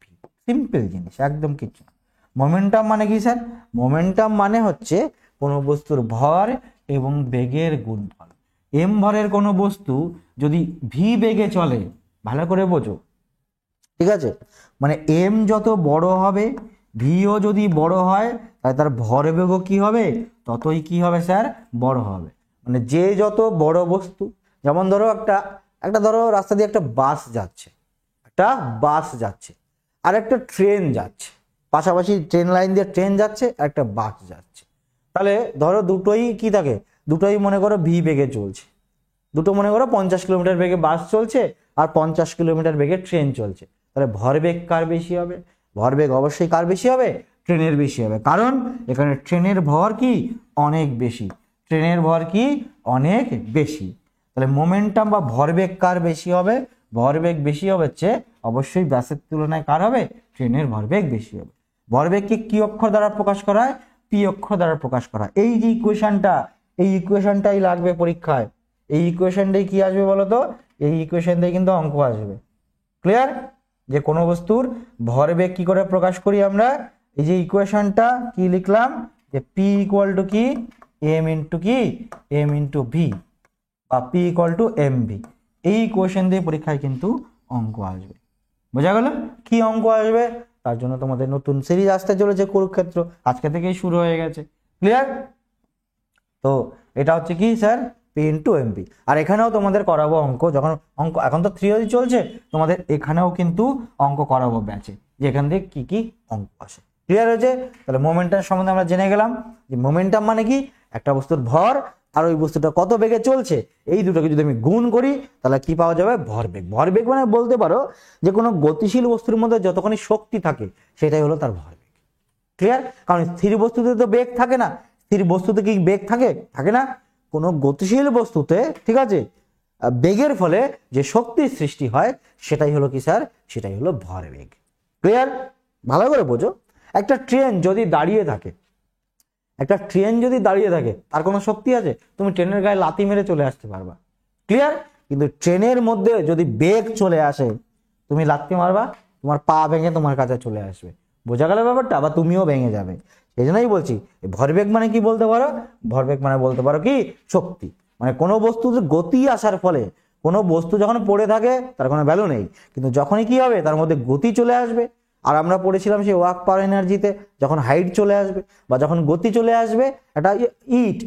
ভি। সিম্পল জিনিস, একদম কিচ্ছু না। মোমেন্টাম মানে কি স্যার? মোমেন্টাম মানে হচ্ছে কোনো বস্তুর ভর এবং বেগের গুণফল। এম ভরের কোনো বস্তু যদি ভি বেগে চলে, ভালো করে বোঝো, ঠিক আছে, মানে এম যত বড় হবে, ভিও যদি বড় হয়, তাহলে তার ভরবেগও কি হবে? ততই কি হবে স্যার? বড় হবে। মানে যে যত বড় বস্তু, যেমন ধরো একটা একটা ধরো রাস্তা দিয়ে একটা বাস যাচ্ছে, একটা বাস যাচ্ছে আর একটা ট্রেন যাচ্ছে, পাশাপাশি ট্রেন লাইন দিয়ে ট্রেন যাচ্ছে আর একটা বাস যাচ্ছে। তাহলে ধরো দুটোই কি থাকে, দুটোই মনে করো ভি বেগে চলছে, দুটো মনে করো 50 কিলোমিটার বেগে বাস চলছে আর 50 কিলোমিটার বেগে ট্রেন চলছে। তাহলে ভরবেগ কার বেশি হবে? ভরবেগ অবশ্যই কার বেশি হবে? ট্রেনের বেশি হবে, কারণ এখানে ট্রেনের ভর কি অনেক বেশি, ট্রেনের ভর কি অনেক বেশি। তাহলে মোমেন্টাম বা ভরবেগ কার বেশি হবে? ভরবেগ বেশি হবে হচ্ছে অবশ্যই ব্যাসের তুলনায় কার হবে? ট্রেনের ভরবেগ বেশি হবে। ভরবেগকে কি অক্ষর দ্বারা প্রকাশ করা হয়? পি অক্ষর দ্বারা প্রকাশ করা হয়। এই যে ইকুয়েশনটা, এই ইকুয়েশনটাই লাগবে পরীক্ষায়। এই ইকুয়েশনটাই কি আসবে বলো তো? এই ইকুয়েশন দিয়ে কিন্তু অঙ্ক আসবে। ক্লিয়ার? যে কোনো বস্তুর ভরবেগ কি করে প্রকাশ করি আমরা? এই যে ইকুয়েশনটা কি লিখলাম, যে পি ইকুয়াল টু কি এম ইন্টু কি এম ইন্টু ভি, বা P equal to M V. এই ইকুয়েশন দিয়ে পরীক্ষায় কিন্তু অঙ্ক আসবে। বোঝা গেল কি অঙ্ক আসবে? তার জন্য তোমাদের নতুন সিরিজ আসতে চলেছে কুরুক্ষেত্র, আজকে থেকেই শুরু হয়ে গেছে। ক্লিয়ার? তো এটা হচ্ছে কি স্যার, পি ইন্টু এমপি। আর এখানেও তোমাদের করাবো অঙ্ক, যখন অঙ্ক এখন তো থিওরি চলছে, তোমাদের এখানেও কিন্তু অঙ্ক করাবো ব্যাচে, যে এখান থেকে কি কি অঙ্ক আসে। ক্লিয়ার হয়েছে? তাহলে মোমেন্টাম সম্বন্ধে আমরা জেনে গেলাম যে মোমেন্টাম মানে কি, একটা বস্তুর ভর আর ওই বস্তুটা কত বেগে চলছে, এই দুটোকে যদি আমি গুণ করি তাহলে কি পাওয়া যাবে? ভরবেগ। ভরবেগ মানে বলতে পারো যে কোনো গতিশীল বস্তুর মধ্যে যতখানি শক্তি থাকে সেটাই হলো তার ভরবেগ। ক্লিয়ার? কারণ স্থির বস্তুতে তো বেগ থাকে না, স্থির বস্তুতে কি বেগ থাকে? থাকে না। কোনো গতিশীল বস্তুতে, ঠিক আছে, বেগের ফলে যে শক্তির সৃষ্টি হয় সেটাই হলো কি স্যার? সেটাই হলো ভরবেগ। ক্লিয়ার? ভালো করে বোঝো। একটা ট্রেন যদি দাঁড়িয়ে থাকে, একটা ট্রেন যদি দাঁড়িয়ে থাকে তার কোনো শক্তি আছে? তুমি ট্রেনের গায়ে লাথি মেরে চলে আসতে পারবা। ক্লিয়ার? কিন্তু ট্রেনের মধ্যে যদি বেগ চলে আসে, তুমি লাথি মারবা, তোমার পা ভেঙে তোমার কাছে চলে আসবে। বোঝা গেল ব্যাপারটা? বা তুমিও ভেঙে যাবে। সেই জন্যই বলছি ভরবেগ মানে কি বলতে পারো? ভরবেগ মানে বলতে পারো কি শক্তি। মানে কোনো বস্তুর গতি আসার ফলে, কোনো বস্তু যখন পড়ে থাকে তার কোনো ভ্যালু নেই, কিন্তু যখনই কি হবে তার মধ্যে গতি চলে আসবে। আর আমরা পড়েছিলাম সেই ওয়ার্ক পাওয়ার এনার্জিতে, যখন হাইট চলে আসবে বা যখন গতি চলে আসবে,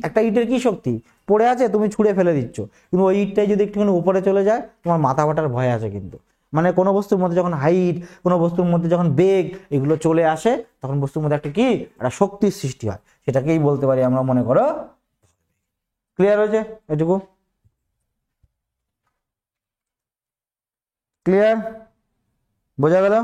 একটা ইটের কি শক্তি? পড়ে আছে, তুমি ছুঁড়ে ফেলে দিচ্ছ, কিন্তু ওই ইটটাই যদি একটুখানি উপরে চলে যায় তোমার মাথা ফাটার ভয় আছে কিন্তু। মানে কোনো বস্তুর মধ্যে যখন হাইট, কোনো বস্তুর মধ্যে যখন বেগ, এগুলো চলে আসে তখন বস্তুর মধ্যে একটা কি একটা শক্তির সৃষ্টি হয়, সেটাকেই বলতে পারি আমরা মনে করো। ক্লিয়ার হয়েছে এটুকু? ক্লিয়ার? বোঝা গেল?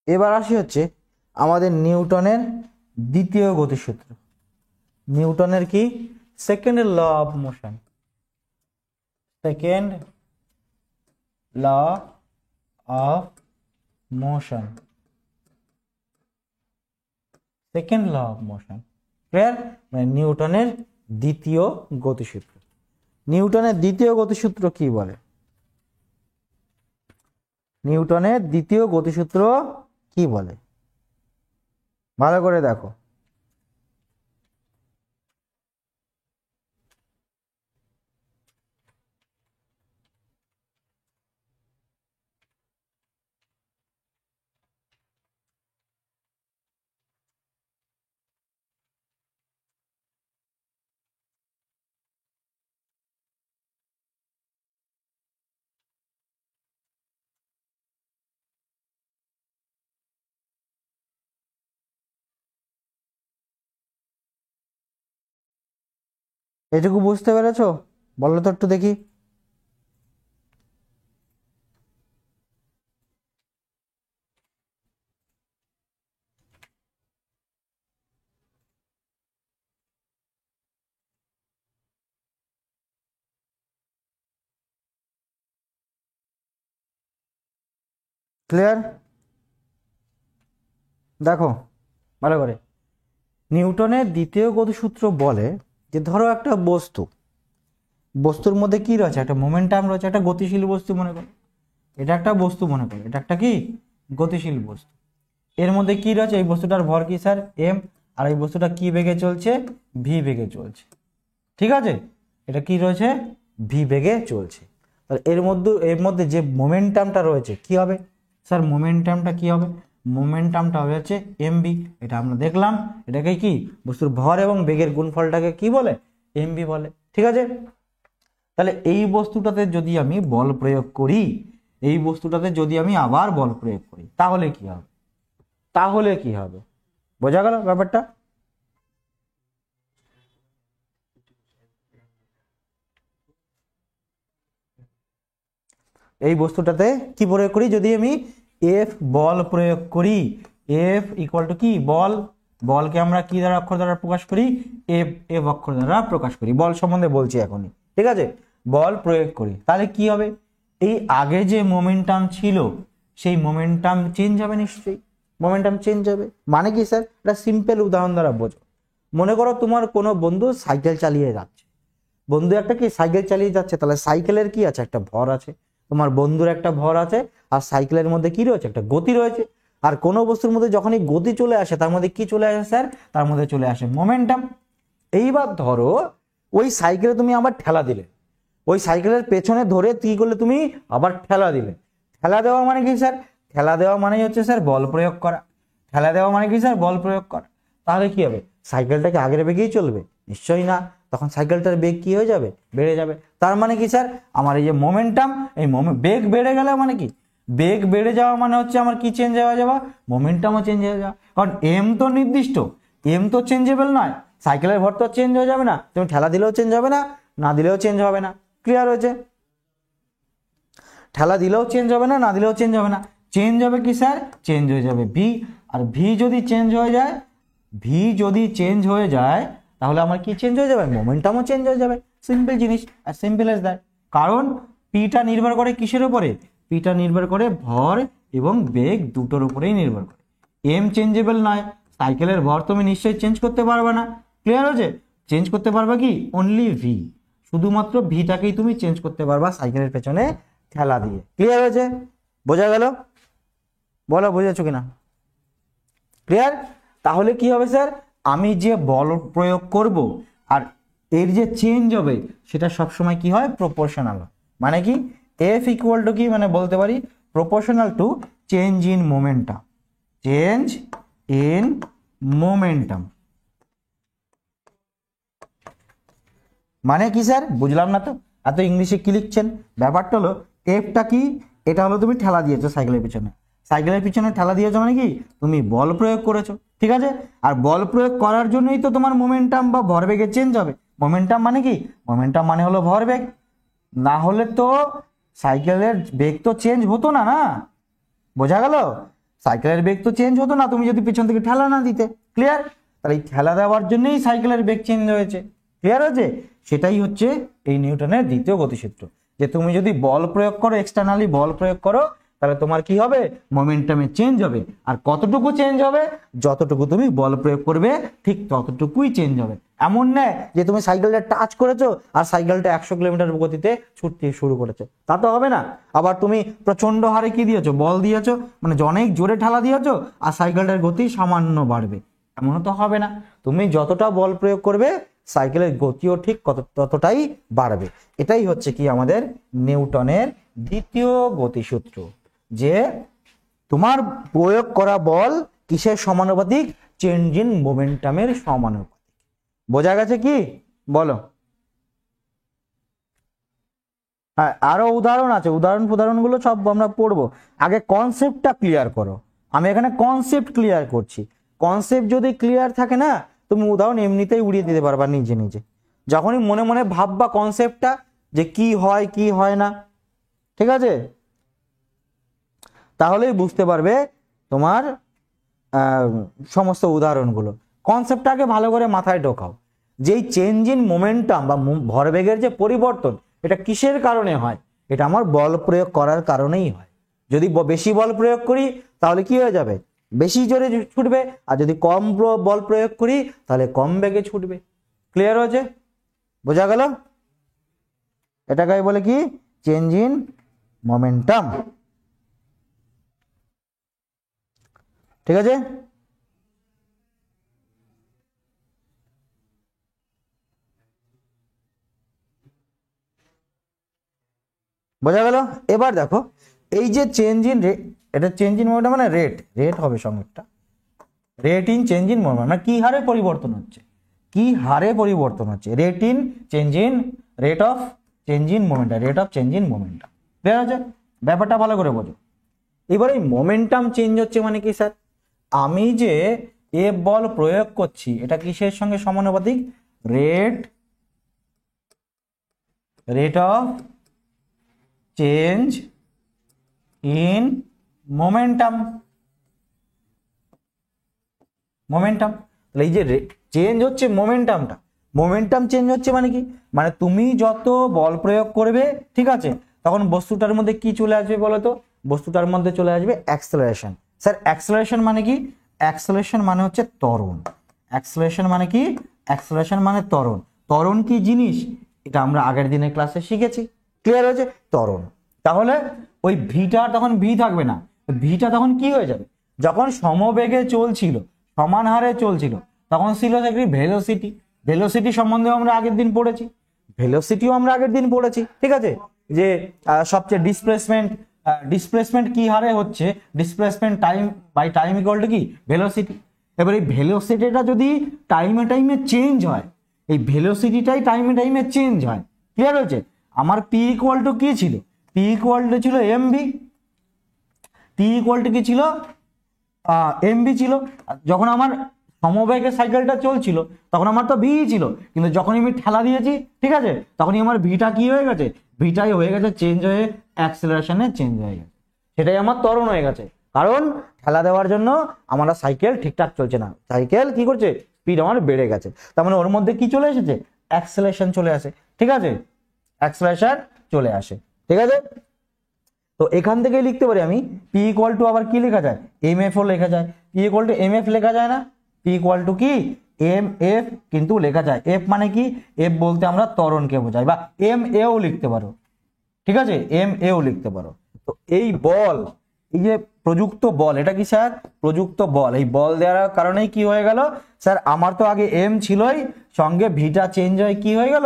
এবার আসি হচ্ছে আমাদের নিউটনের দ্বিতীয় গতিসূত্র। নিউটনের কি? Second law of motion. Second law of motion. Second law of motion. Clear? মানে নিউটনের দ্বিতীয় গতিসূত্র। নিউটনের দ্বিতীয় গতিসূত্র কি বলে? নিউটনের দ্বিতীয় গতিসূত্র কি বলে? ভালো করে দেখো। এটুকু বুঝতে পেরেছো? বলো তো একটু দেখি। ক্লিয়ার? দেখো ভালো করে। নিউটনের দ্বিতীয় গতিসূত্র বলে যে ধরো একটা বস্তু, বস্তুর মধ্যে কি রয়েছে? একটা মোমেন্টাম রয়েছে, একটা গতিশীল বস্তু মনে করো। এটা একটা বস্তু মনে করো, এটা একটা কি গতিশীল বস্তু। এর মধ্যে কি রয়েছে, এই বস্তুটার ভর কি স্যার এম, আর এই বস্তুটা কি বেগে চলছে ভি বেগে চলছে, ঠিক আছে। এটা কি রয়েছে ভি বেগে চলছে। তাহলে এর মধ্যে যে মোমেন্টামটা রয়েছে কি হবে স্যার, মোমেন্টামটা কি হবে, মোমেন্টামটা হবে হচ্ছে এমবি। এটা আমরা দেখলাম, এটাকে কি বস্তুর ভর এবং বেগের গুণফলটাকে কি বলে এমবি বলে, ঠিক আছে। তাহলে এই বস্তুটাতে যদি আমি বল প্রয়োগ করি, এই বস্তুটাতে যদি আমি আবার বল প্রয়োগ করি, তাহলে কি হবে, তাহলে কি হবে, বোঝা গেল ব্যাপারটা। এই বস্তুটাতে কি প্রয়োগ করি, যদি আমি এফ বল প্রয়োগ করি, এফ ইকুয়াল টু কি বল, বলকে আমরা কি দ্বারা অক্ষর দ্বারা প্রকাশ করি, এফ এফ অক্ষর দ্বারা প্রকাশ করি, বল সম্বন্ধে বলছি এখনই, ঠিক আছে। বল প্রয়োগ করি, তাহলে কি হবে, এই আগে যে মোমেন্টাম ছিল সেই মোমেন্টাম চেঞ্জ হবে, নিশ্চয়ই মোমেন্টাম চেঞ্জ হবে। মানে কি স্যার, এটা সিম্পল উদাহরণ দ্বারা বোঝো। মনে করো তোমার কোনো বন্ধু সাইকেল চালিয়ে যাচ্ছে, বন্ধু একটা কি সাইকেল চালিয়ে যাচ্ছে, তাহলে সাইকেলের কি আছে একটা ভর আছে, তোমার বন্ধুর একটা ভর আছে, আর সাইকেলের মধ্যে কি রয়েছে একটা গতি রয়েছে। আর কোনো বস্তুর মধ্যে যখনই গতি চলে আসে তার মধ্যে কি চলে আসে স্যার, তার মধ্যে চলে আসে মোমেন্টাম। এইবার ধরো ওই সাইকেলে তুমি আবার ঠেলা দিলে, ওই সাইকেলের পেছনে ধরে কি করলে তুমি আবার ঠেলা দিলে, ঠেলা দেওয়া মানে কি স্যার, ঠেলা দেওয়া মানেই হচ্ছে স্যার বল প্রয়োগ করা, ঠেলা দেওয়া মানে কি স্যার বল প্রয়োগ করা। তাহলে কি হবে, সাইকেলটাকে আগের বেগেই চলবে, নিশ্চয়ই না, তখন সাইকেলটার বেগ কি হয়ে যাবে বেড়ে যাবে। তার মানে কি স্যার, আমার এই যে মোমেন্টাম, এই বেগ বেড়ে গেলে মানে কি, বেগ বেড়ে যাওয়া মানে হচ্ছে আমার কি চেঞ্জ হয়ে যাওয়া, মোমেন্টামও চেঞ্জ হয়ে যাওয়া। কারণ এম তো নির্দিষ্ট, এম তো চেঞ্জেবল নয়, সাইকেলের ভর তো চেঞ্জ হয়ে যাবে না, তুমি ঠেলা দিলেও চেঞ্জ হবে না, না দিলেও চেঞ্জ হবে না, ক্লিয়ার হয়েছে। ঠেলা দিলেও চেঞ্জ হবে না, না দিলেও চেঞ্জ হবে না, চেঞ্জ হবে কি স্যার, চেঞ্জ হয়ে যাবে ভি। আর ভি যদি চেঞ্জ হয়ে যায়, ভি যদি চেঞ্জ হয়ে যায় তাহলে আমার কি চেঞ্জ হয়ে যাবে, মোমেন্টামও চেঞ্জ হয়ে যাবে, সিম্পল জিনিস, আর সিম্পল এজ দ্যাট। কারণ পিটা নির্ভর করে কিসের উপরে, পিটা নির্ভর করে ভর এবং বেগ দুটোর উপরেই নির্ভর করে। এম চেঞ্জেবল নয়, সাইকেলের ভর তুমি নিশ্চয়ই চেঞ্জ করতে পারবে না, ক্লিয়ার হয়েছে। চেঞ্জ করতে পারবা কি অনলি ভি, শুধুমাত্র ভিটাকেই তুমি চেঞ্জ করতে পারবা সাইকেলের পেছনে ঠেলা দিয়ে, ক্লিয়ার হয়েছে, বোঝা গেল, বলো বুঝেছো কিনা, ক্লিয়ার। তাহলে কি হবে স্যার, আমি যে বল প্রয়োগ করব আর এর যে চেঞ্জ হবে সেটা সবসময় কি হয় প্রপোর্শনাল, মানে কি এফ ইকুয়াল টু কি, মানে বলতে পারি proportional to change in momentum, change in momentum. মানে কি স্যার বুঝলাম না তো, এত ইংলিশে কি লিখছেন, ব্যাপারটা হলো এফটা কি, এটা হলো তুমি ঠেলা দিয়েছো সাইকেলের পিছনে, সাইকেলের পিছনে ঠেলা দিয়েছো মানে কি তুমি বল প্রয়োগ করেছো, ঠিক আছে। আর বল প্রয়োগ করার জন্যই তো তোমার মোমেন্টাম বা ভরবেগের চেঞ্জ হবে। মোমেন্টাম মানে কি, মোমেন্টাম মানে হলো ভরবেগ, না হলে তো সাইকেলের বেগ তো চেঞ্জ হতো না, না বোঝা গেল, সাইকেলের বেগ তো চেঞ্জ হতো না তুমি যদি পিছন থেকে ঠেলা না দিতে, ক্লিয়ার। তাহলে এই ঠেলা দেওয়ার জন্যই সাইকেলের বেগ চেঞ্জ হয়েছে, ক্লিয়ার হয়েছে। সেটাই হচ্ছে এই নিউটনের দ্বিতীয় গতিসূত্র, যে তুমি যদি বল প্রয়োগ করো, এক্সটার্নালি বল প্রয়োগ করো, তাহলে তোমার কি হবে মোমেন্টামে চেঞ্জ হবে। আর কতটুকু চেঞ্জ হবে, যতটুকু তুমি বল প্রয়োগ করবে ঠিক ততটুকুই চেঞ্জ হবে। এমন নয় যে তুমি সাইকেলটা টাচ করেছো আর সাইকেলটা 100 কিলোমিটার গতিতে ছুটতে শুরু করেছে, তা তো হবে না। আবার তুমি প্রচন্ড হারে কি দিয়েছো, বল দিয়েছো, মানে অনেক জোরে ঠেলা দিয়েছো আর সাইকেলটার গতি সামান্য বাড়বে, এমনও তো হবে না। তুমি যতটা বল প্রয়োগ করবে সাইকেলের গতিও ঠিক ততটাই বাড়বে। এটাই হচ্ছে কি আমাদের নিউটনের দ্বিতীয় গতিসূত্র, যে তোমার প্রয়োগ করা বল কিসের সমানুপাতিক, চেঞ্জ ইন মোমেন্টামের সমানুপাতিক। বোঝা গেছে কি বলো। হ্যাঁ আরো উদাহরণ আছে, উদাহরণগুলো সব আমরা পড়বো, আগে কনসেপ্টটা ক্লিয়ার করো। আমি এখানে কনসেপ্ট ক্লিয়ার করছি, কনসেপ্ট যদি ক্লিয়ার থাকে না তুমি উদাহরণ এমনিতেই উড়িয়ে দিতে পারবা নিজে নিজে। যখনই মনে মনে ভাববা কনসেপ্টটা যে কি হয় কি হয় না, ঠিক আছে, তাহলেই বুঝতে পারবে তোমার সমস্ত উদাহরণগুলো। কনসেপ্টটাকে ভালো করে মাথায় ঢোকাও, যেই চেঞ্জ ইন মোমেন্টাম বা ভরবেগের যে পরিবর্তন, এটা কিসের কারণে হয়, এটা আমার বল প্রয়োগ করার কারণেই হয়। যদি বেশি বল প্রয়োগ করি তাহলে কি হয়ে যাবে, বেশি জোরে ছুটবে, আর যদি কম বল প্রয়োগ করি তাহলে কম বেগে ছুটবে, ক্লিয়ার হয়েছে, বোঝা গেল। এটাকে বলে কি চেঞ্জ ইন মোমেন্টাম। ঠিক আছে? বোঝা গেল? এবার দেখো এই যে চেঞ্জ ইন রেট, এটা চেঞ্জ ইন মোমেন্টাম মানে রেট হবে সংজ্ঞাটা, rate in change in momentum মানে কি হারে পরিবর্তন হচ্ছে, কি হারে পরিবর্তন হচ্ছে, rate in change in rate of change in momentum, rate of change in momentum. Clear আছে? ব্যাপারটা ভালো করে বোঝো। এবার এই মোমেন্টাম চেঞ্জ হচ্ছে মানে কি স্যার, আমি যে এফ বল প্রয়োগ করছি এটা কিসের সঙ্গে সমানুপাতিক, rate of change in momentum, তাহলে এই যে চেঞ্জ হচ্ছে মোমেন্টামটা, মোমেন্টাম চেঞ্জ হচ্ছে মানে কি, মানে তুমি যত বল প্রয়োগ করবে, ঠিক আছে, তখন বস্তুটার মধ্যে কি চলে আসবে বলো তো, বস্তুটার মধ্যে চলে আসবে অ্যাক্সেলারেশন। স্যার অ্যাক্সেলারেশন মানে কি, অ্যাক্সেলারেশন মানে হচ্ছে ত্বরণ, অ্যাক্সেলারেশন মানে কি, অ্যাক্সেলারেশন মানে ত্বরণ। ত্বরণ কি জিনিস এটা আমরা আগের দিনের ক্লাসে শিখেছি, ক্লিয়ার হয়েছে? ত্বরণ। তাহলে ওই ভিটা তখন ভি থাকবে না, ভিটা তখন কি হয়ে যাবে, যখন সমবেগে চলছিল, সমান হারে চলছিল, তখন ছিল দেখবি ভেলোসিটি, ভেলোসিটি সম্বন্ধে আমরা আগের দিন পড়েছি, ভেলোসিটিও আমরা আগের দিন পড়েছি, ঠিক আছে, যে সবচেয়ে ডিসপ্লেসমেন্ট কি হারে হচ্ছে, displacement time by time equal to কি, ভেলোসিটি। এবার এই ভেলোসিটিটা যদি টাইমে চেঞ্জ হয়, এই ভেলোসিটিটাই টাইমে চেঞ্জ হয়, ক্লিয়ার হয়েছে? আমার পি ইকুয়াল টু কি ছিল, পি ইকুয়াল টু ছিল এমভি, পি ইকুয়াল টু কি ছিল, এমভি ছিল। যখন আমার সমবেগে সাইকেলটা চলছিল তখন আমার তো ভি ছিল, কিন্তু যখন আমি ঠেলা দিয়েছি, ঠিক আছে, তখনই আমার ভিটা কি হয়ে গেছে, ভিটাই হয়ে গেছে চেঞ্জ হয়ে অ্যাক্সেলারেশনে চেঞ্জ হয়ে গেছে, সেটাই আমার ত্বরণ হয়ে গেছে। কারণ ঠেলা দেওয়ার জন্য আমার সাইকেল ঠিকঠাক চলছে না, সাইকেল কি করছে, স্পিড আমার বেড়ে গেছে, তার মানে ওর মধ্যে কি চলে এসেছে, অ্যাক্সেলারেশন চলে আসে, ঠিক আছে, অ্যাক্সেলারেশন চলে আসে, ঠিক আছে। তো এখান থেকে লিখতে পারি আমি পি ইকুয়াল টু, আবার কি লেখা যায়, এম এফ ও লেখা যায়, P equal to M F লেখা যায় না, পি ইকুয়াল টু কি এম এফ কিন্তু লেখা যায়, এফ মানে কি, এফ বলতে আমরা ত্বরণকে বোঝাই, বা এম এও লিখতে পারো, ঠিক আছে, এম এও লিখতে পারো। তো এই বল, এই যে প্রযুক্ত বল, এটা কি স্যার, প্রযুক্ত বল, এই বল দেওয়ার কারণেই কি হয়ে গেল স্যার, আমার তো আগে এম ছিলই, সঙ্গে ভিটা চেঞ্জ হয়ে কি হয়ে গেল,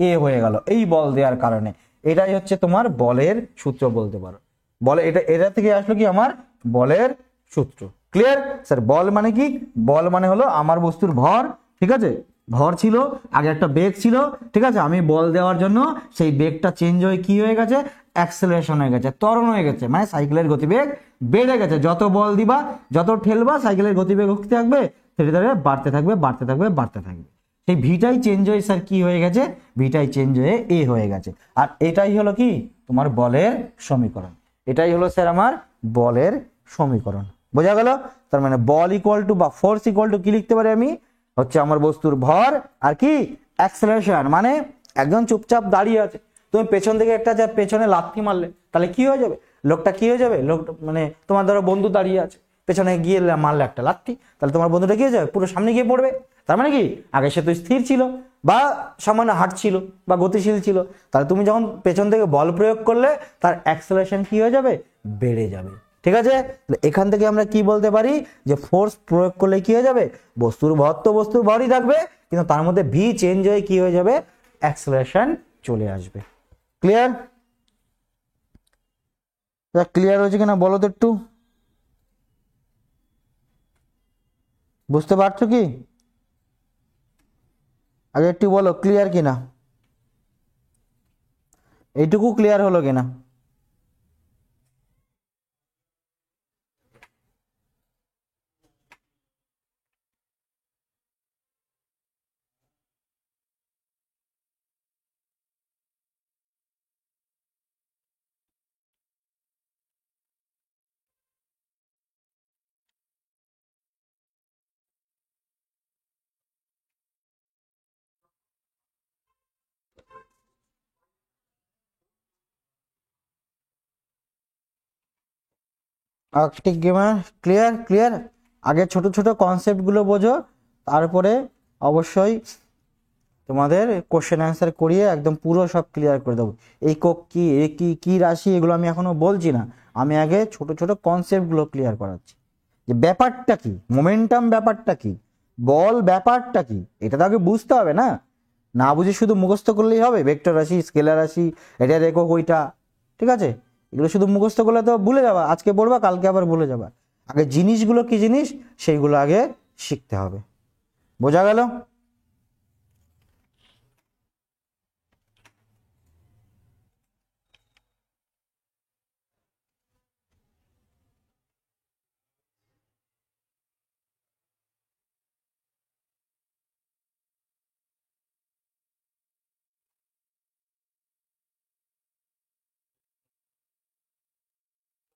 এ হয়ে গেল, এই বল দেওয়ার কারণে। এটাই হচ্ছে তোমার বলের সূত্র বলতে পারো, বলে এটা থেকে আসলো কি আমার বলের সূত্র, ক্লিয়ার? স্যার বল মানে কি, বল মানে হলো আমার বস্তুর ভর, ঠিক আছে, ভর ছিল, আগে একটা বেগ ছিল, ঠিক আছে, আমি বল দেওয়ার জন্য সেই বেগটা চেঞ্জ হয়ে কি হয়ে গেছে, অ্যাক্সেলারেশন হয়ে গেছে, ত্বরণ হয়ে গেছে, মানে সাইকেলের গতিবেগ বেড়ে গেছে, যত বল দিবা, যত ঠেলবা, সাইকেলের গতিবেগ হতে থাকবে, ধীরে ধীরে বাড়তে থাকবে, বাড়তে থাকবে, বাড়তে থাকবে, সেই ভিটাই চেঞ্জ হয়ে স্যার কি হয়ে গেছে, ভিটাই চেঞ্জ হয়ে এ হয়ে গেছে। আর এটাই হলো কি তোমার বলের সমীকরণ, এটাই হলো স্যার আমার বলের সমীকরণ, বোঝা গেল? তার মানে বল ইকুয়াল টু বা ফোর্স ইকুয়াল টু কি লিখতে পারি আমি, হচ্ছে আমার বস্তুর ভর আর কি অ্যাক্সেলারেশন, মানে একজন চুপচাপ দাঁড়িয়ে আছে, তুমি পেছন থেকে একটা যা পেছনে লাথি মারলে তাহলে কি হয়ে যাবে, লোকটা কি হয়ে যাবে, লোক মানে তোমার ধরো বন্ধু দাঁড়িয়ে আছে, পেছনে গিয়ে মারলে একটা লাথি, তাহলে তোমার বন্ধুটা গিয়ে যাবে, পুরো সামনে গিয়ে পড়বে, তার মানে কি আগে সে তো স্থির ছিল বা সামান্য হাঁটছিল বা গতিশীল ছিল, তাহলে তুমি যখন পেছন থেকে বল প্রয়োগ করলে তার অ্যাক্সেলারেশন কি হয়ে যাবে, বেড়ে যাবে, ঠিক আছে। এখান থেকে আমরা কি বলতে পারি যে ফোর্স প্রয়োগ করলে কি হয়ে যাবে, বস্তুর ভর তো বস্তুর ভরই থাকবে, কিন্তু তার মধ্যে ভি চেঞ্জ হয়ে কি হয়ে যাবে, অ্যাক্সেলারেশন চলে আসবে, ক্লিয়ার? ক্লিয়ার হয়েছে কিনা বলো তো একটু, বুঝতে পারছো কি, আগে একটু বলো ক্লিয়ার কিনা, এইটুকু ক্লিয়ার হলো কিনা? Arctic gamer clear, clear. আগে ছোট ছোট কনসেপ্ট গুলো বোঝো, তারপরে অবশ্যই তোমাদের কোশ্চেন অ্যান্সার করিয়ে একদম পুরো সব ক্লিয়ার করে দেবো। এই কোক কি, এ কি, কি রাশি, এগুলো আমি এখনো বলছি না, আমি আগে ছোট ছোট কনসেপ্ট গুলো ক্লিয়ার করাচ্ছি, যে ব্যাপারটা কি, মোমেন্টাম ব্যাপারটা কি, বল ব্যাপারটা কি, এটা তো আগে বুঝতে হবে না। না বুঝে শুধু মুখস্থ করলেই হবে? ভেক্টর রাশি, স্কেলার রাশি, এটা একক ওইটা, ঠিক আছে, এগুলো শুধু মুখস্থ করলে তো ভুলে যাবা, আজকে পড়বা কালকে আবার ভুলে যাবা। আগে জিনিসগুলো কি জিনিস সেইগুলো আগে শিখতে হবে। বোঝা গেল?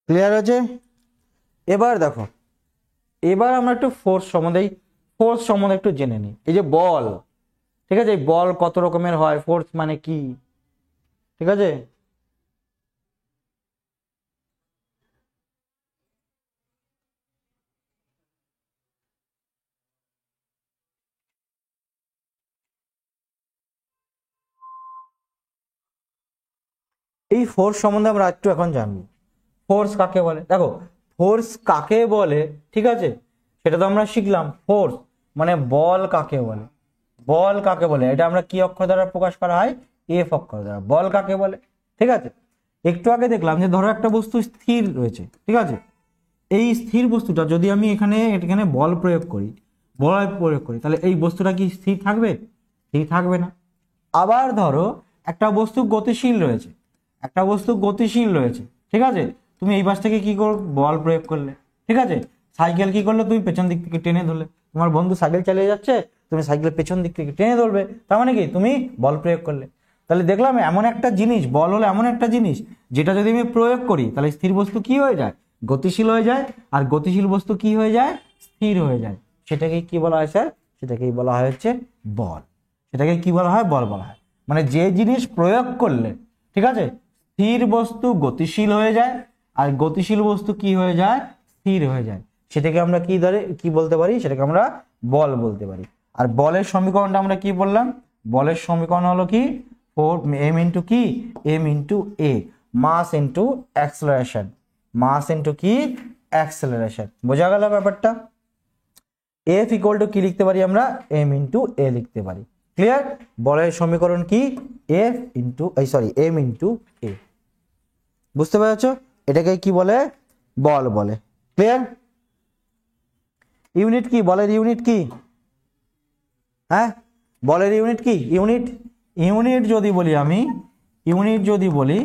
ক্লিয়ার হয়েছে? এবার দেখো, এবার আমরা একটু ফোর্স সম্বন্ধে একটু জেনে নিই। এই যে বল, ঠিক আছে, এই বল কত রকমের হয়, ফোর্স মানে কি, ঠিক আছে। এই ফোর্স সম্বন্ধে আমরা একটু এখন জানবো। ফোর্স কাকে বলে? দেখো, ফোর্স কাকে বলে, ঠিক আছে, সেটা তো আমরা শিখলাম। ফোর্স মানে বল কাকে বলে, বল কাকে বলে এটা আমরা কি অক্ষর দ্বারা প্রকাশ করা হয়? এফ অক্ষর দ্বারা। বল কাকে বলে, ঠিক আছে। একটু আগে দেখলাম যে ধরো একটা বস্তু স্থির রয়েছে, ঠিক আছে, এই স্থির বস্তুটা যদি আমি এখানে বল প্রয়োগ করি, তাহলে এই বস্তুটা কি স্থির থাকবে? স্থির থাকবে না। আবার ধরো একটা বস্তু গতিশীল রয়েছে, ঠিক আছে, তুমি এই পাশ থেকে কি করো, বল প্রয়োগ করলে, ঠিক আছে। সাইকেল কি করলে, তুমি পেছন দিক থেকে টেনে ধরলে, তোমার বন্ধু সাইকেল চালিয়ে যাচ্ছে, তুমি সাইকেল পেছন দিক থেকে টেনে ধরবে, তার মানে কি তুমি বল প্রয়োগ করলে। তাহলে দেখলাম এমন একটা জিনিস, বল হলো এমন একটা জিনিস যেটা যদি আমি প্রয়োগ করি তাহলে স্থির বস্তু কি হয়ে যায়, গতিশীল হয়ে যায়, আর গতিশীল বস্তু কি হয়ে যায়, স্থির হয়ে যায়। সেটাকে কি বলা হয় স্যার? সেটাকেই বলা হয় হচ্ছে বল। সেটাকে কি বলা হয়? বল বলা হয়। মানে যে জিনিস প্রয়োগ করলে, ঠিক আছে, স্থির বস্তু গতিশীল হয়ে যায়, আর গতিশীল বস্তু কি হয়ে যায়, স্থির হয়ে যায়, সেটাকে আমরা কি বলতে পারি? সেটাকে আমরা বল বলতে পারি। আর বলের সমীকরণটা আমরা কি বললাম? বলের সমীকরণ হলো কি, এম ইন্টু কি, M into A, mass into acceleration, mass into কি, অ্যাক্সেলারেশন। বোঝা গেল ব্যাপারটা? এফ ইকুয়াল টু কি লিখতে পারি আমরা? এম ইন্টু এ লিখতে পারি। ক্লিয়ার? বলের সমীকরণ কি, এফ ইন্টু এম ইন্টু এ। বুঝতে পেরেছ? এটাকে কি বলে? বল বলে। ক্লিয়ার? ইউনিট কি, বলের ইউনিট কি? হ্যাঁ, বলের ইউনিট কি? ইউনিট যদি বলি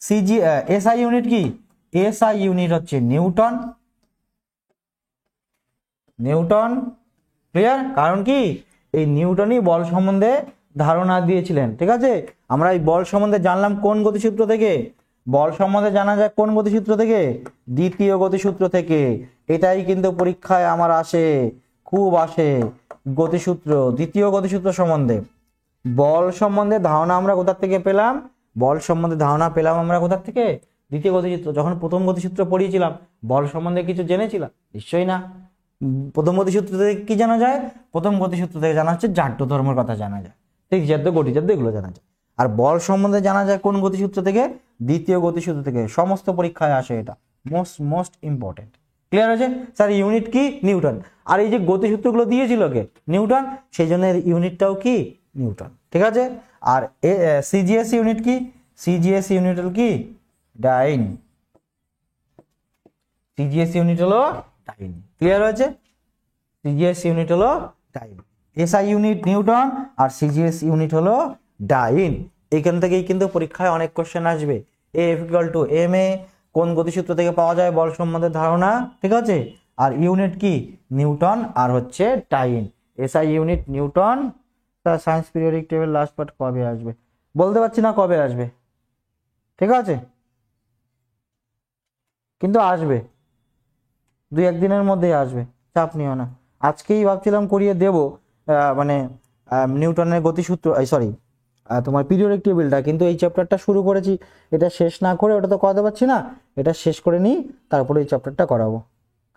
সিজি, এসআই ইউনিট কি? এসআই ইউনিট হচ্ছে নিউটন। ক্লিয়ার? কারণ কি, এই নিউটনই বল সম্বন্ধে ধারণা দিয়েছিলেন, ঠিক আছে। আমরা এই বল সম্বন্ধে জানলাম কোন গতিসূত্র থেকে? বল সম্বন্ধে জানা যায় কোন গতিসূত্র থেকে? দ্বিতীয় গতিসূত্র থেকে। এটাই কিন্তু পরীক্ষায় আমার আসে, খুব আসে, গতিসূত্র, দ্বিতীয় গতিসূত্র সম্বন্ধে। বল সম্বন্ধে ধারণা আমরা কোথা থেকে পেলাম? বল সম্বন্ধে ধারণা পেলাম আমরা কোথা থেকে? দ্বিতীয় গতিসূত্র। যখন প্রথম গতিসূত্র পড়িয়েছিলাম, বল সম্বন্ধে কিছু জেনেছিলাম? নিশ্চয়ই না। প্রথম গতিসূত্র থেকে কি জানা যায়? প্রথম গতিসূত্র থেকে জানা হচ্ছে জাড্য ধর্মের কথা জানা যায়, ঠিক, জাড্য গতিজাড্য এগুলো জানা যায়। আর বল সম্বন্ধে জানা যায় কোন গতিসূত্র থেকে? দ্বিতীয় গতিসূত্র থেকে। সমস্ত পরীক্ষায় আসে এটা, মোস্ট ইম্পর্টেন্ট। ক্লিয়ার হয়েছে? স্যার ইউনিট কি? নিউটন। আর এই যে গতিসূত্রগুলো দিয়েছিল কে? নিউটন, সেই জন্য ইউনিটটাও কি? নিউটন, ঠিক আছে। আর সিজিএস ইউনিট কি? সিজিএস ইউনিট হল কি? ডাইন। সিজিএস ইউনিট হলো ডাইন। ক্লিয়ার হয়েছে? সিজিএস ইউনিট হলো ডাইন। এসআই ইউনিট নিউটন, আর সিজিএস ইউনিট হলো ডাইন। এইখান থেকেই কিন্তু পরীক্ষায় অনেক কোশ্চেন আসবে। F equal to M A, কোন গতিসূত্র থেকে পাওয়া যায় বল সম্বন্ধে ধারণা, ঠিক আছে। আর ইউনিট কি? নিউটন, আর হচ্ছে ডাইন। SI unit Newton. তার science periodic table last part কবে আসবে বলতে পারছি না, কবে আসবে, ঠিক আছে, কিন্তু আসবে, 2-1 দিনের মধ্যেই আসবে, চাপ নিও না। আজকেই ভাবছিলাম করিয়ে দেব, মানে নিউটনের গতিসূত্র, তোমার পিরিয়ডিক টেবিলটা, কিন্তু এই চ্যাপ্টারটা শুরু করেছি, এটা শেষ না করে ওটা তো করাতে পারছি না, এটা শেষ করে নিই, তারপরে এই চ্যাপ্টারটা করাবো।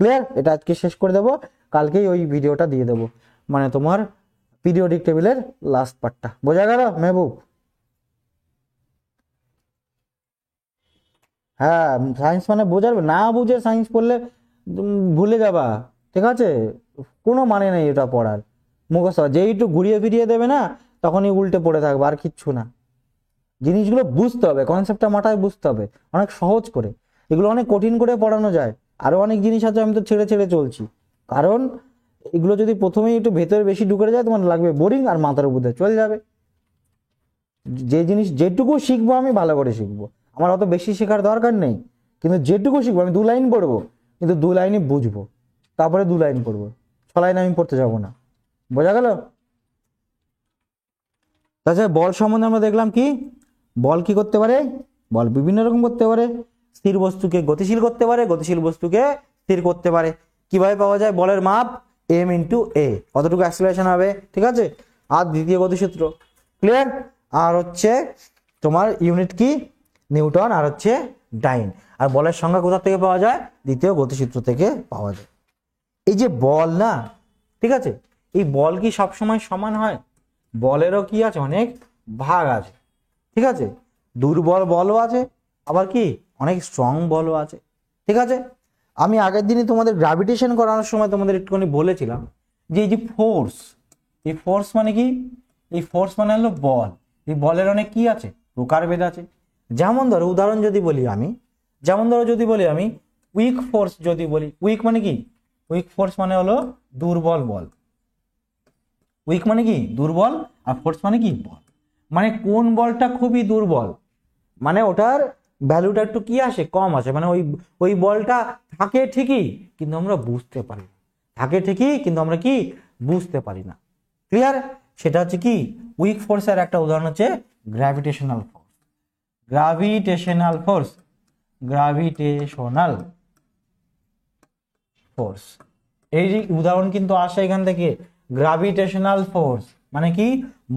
ক্লিয়ার? এটা আজকে শেষ করে দেবো, কালকেই ওই ভিডিওটা দিয়ে দেবো, মানে তোমার পিরিয়ডিক টেবিলের লাস্ট পার্টটা। বোঝা গেল মেহবুব? হ্যাঁ, সায়েন্স মানে বোঝাবে না, বুঝে সায়েন্স পড়লে ভুলে যাবা, ঠিক আছে? কোনো মানে নেই এটা পড়ার, মুখস্থ যেই একটু ঘুরিয়ে ফিরিয়ে দেবে না তখনই উল্টে পড়ে থাকবে, আর কিচ্ছু না। জিনিসগুলো বুঝতে হবে, কনসেপ্টটা মাথায় বুঝতে হবে, অনেক সহজ করে। এগুলো অনেক কঠিন করে পড়ানো যায়, আরো অনেক জিনিস আছে, আমি তো ছেড়ে ছেড়ে চলছি, কারণ এগুলো যদি প্রথমেই একটু ভেতরে বেশি ঢুকে যায় তোমার লাগবে বোরিং, আর মাথার উপরে চলে যাবে। যে জিনিস যেটুকু শিখবো আমি ভালো করে শিখবো, আমার অত বেশি শেখার দরকার নেই, কিন্তু যেটুকু শিখবো আমি 2 লাইন পড়বো, কিন্তু 2 লাইনই বুঝবো, তারপরে 2 লাইন পড়বো, 6 লাইন আমি পড়তে যাবো না। বোঝা গেল? তাছাড়া বল সম্বন্ধে আমরা দেখলাম কি, বল কি করতে পারে, বল বিভিন্ন রকম করতে পারে, স্থির বস্তুকে গতিশীল করতে পারে, গতিশীল বস্তুকে স্থির করতে পারে। কিভাবে পাওয়া যায় বলের মাপ, m ইন্টু এ, কতটুকু অ্যাক্সিলারেশন হবে, ঠিক আছে? আর দ্বিতীয় গতিসূত্র, ক্লিয়ার? আর হচ্ছে তোমার ইউনিট কি, নিউটন, আর হচ্ছে ডাইন। আর বলের সংজ্ঞা কোথা থেকে পাওয়া যায়, দ্বিতীয় গতিসূত্র থেকে পাওয়া যায়। এই যে বল না, ঠিক আছে, এই বল কি সবসময় সমান হয়? বলেরও কি আছে, অনেক ভাগ আছে, ঠিক আছে? দুর্বল বলও আছে, আবার কি অনেক স্ট্রং বলও আছে, ঠিক আছে? আমি আগের দিনই তোমাদের গ্র্যাভিটেশন করানোর সময় তোমাদের একটুখানি বলেছিলাম যে এই যে ফোর্স, এই ফোর্স মানে কি, এই ফোর্স মানে হলো বল। এই বলের অনেক কি আছে, প্রকারভেদ আছে। যেমন ধরো উদাহরণ যদি বলি আমি, যেমন ধরো যদি বলি আমি উইক ফোর্স, যদি বলি উইক মানে কি, উইক ফোর্স মানে হলো দুর্বল বল। উইক মানে কি দুর্বল, আর ফোর্স মানে কি বল। মানে কোন বলটা খুবই দুর্বল, মানে ওটার ভ্যালুটা একটু কি আসে, কম আসে, মানে ওই ওই বলটা থাকে ঠিকই কিন্তু আমরা বুঝতে পারি না, থাকে ঠিকই কিন্তু আমরা কি বুঝতে পারি না, ক্লিয়ার? সেটা হচ্ছে কি উইক ফোর্সের একটা উদাহরণ হচ্ছে gravitational force, gravitational force, gravitational force. এই যে উদাহরণ কিন্তু আসে এখান থেকে, গ্র্যাভিটেশনাল ফোর্স মানে কি,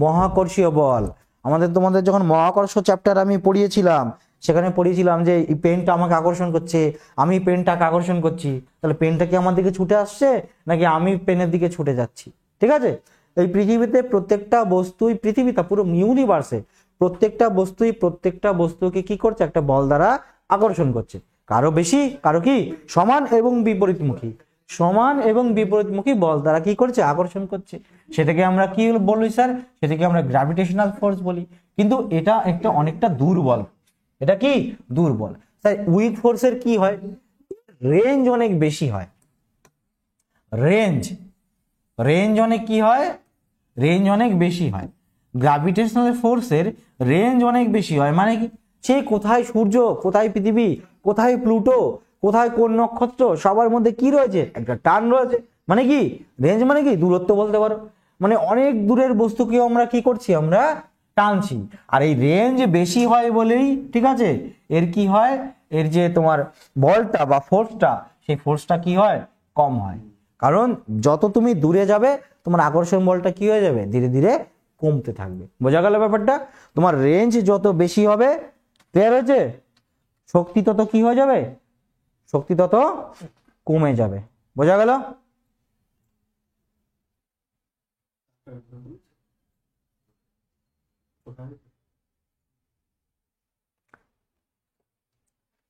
মহাকর্ষীয় বল। আমাদের তোমাদের যখন মহাকর্ষ চ্যাপ্টার আমি পড়িয়েছিলাম, সেখানে পড়িয়েছিলাম যে এই পেনটা আমাকে আকর্ষণ করছে, আমি পেনটাকে আকর্ষণ করছি, তাহলে পেনটা কি আমার দিকে ছুটে আসছে নাকি আমি পেনের দিকে ছুটে যাচ্ছি, ঠিক আছে? এই পৃথিবীতে প্রত্যেকটা বস্তুই, পৃথিবীটা পুরো ইউনিভার্সে প্রত্যেকটা বস্তুকে কি করছে, একটা বল দ্বারা আকর্ষণ করছে, কারো বেশি কারো কি সমান এবং বিপরীতমুখী, সমান এবং বিপরীতমুখী বল দ্বারা কি করছে, আকর্ষণ করছে। সেটাকে আমরা কি বলি স্যার, সেটাকে আমরা গ্র্যাভিটেশনাল ফোর্স বলি। কিন্তু এটা একটা অনেকটা দুর্বল, এটা কি দুর্বল। তাই উইক ফোর্সের কি হয়, রেঞ্জ অনেক বেশি হয়, রেঞ্জ রেঞ্জ অনেক কি হয়, রেঞ্জ অনেক বেশি হয়। গ্র্যাভিটেশনাল ফোর্সের রেঞ্জ অনেক বেশি হয়, মানে কি, সে কোথায় সূর্য, কোথায় পৃথিবী, কোথায় প্লুটো, কোথায় কোন নক্ষত্র, সবার মধ্যে কি রয়েছে, একটা টান রয়েছে। মানে কি রেঞ্জ মানে কি দূরত্ব বলতে পারো, মানে অনেক দূরের বস্তুকেও আমরা কি করছি, আমরা টানছি। আর এই রেঞ্জ বেশি হয় বলেই, ঠিক আছে, এর কি হয়, এর যে তোমার বলটা বা ফোর্সটা, সেই ফোর্সটা কি হয়, কম হয়। কারণ যত তুমি দূরে যাবে তোমার আকর্ষণ বলটা কি হয়ে যাবে, ধীরে ধীরে কমতে থাকবে। বোঝা গেল ব্যাপারটা? তোমার রেঞ্জ যত বেশি হবে, ক্লিয়ার হয়েছে, শক্তি তত কি হয়ে যাবে, শক্তি তত কমে যাবে। বোঝা গেল?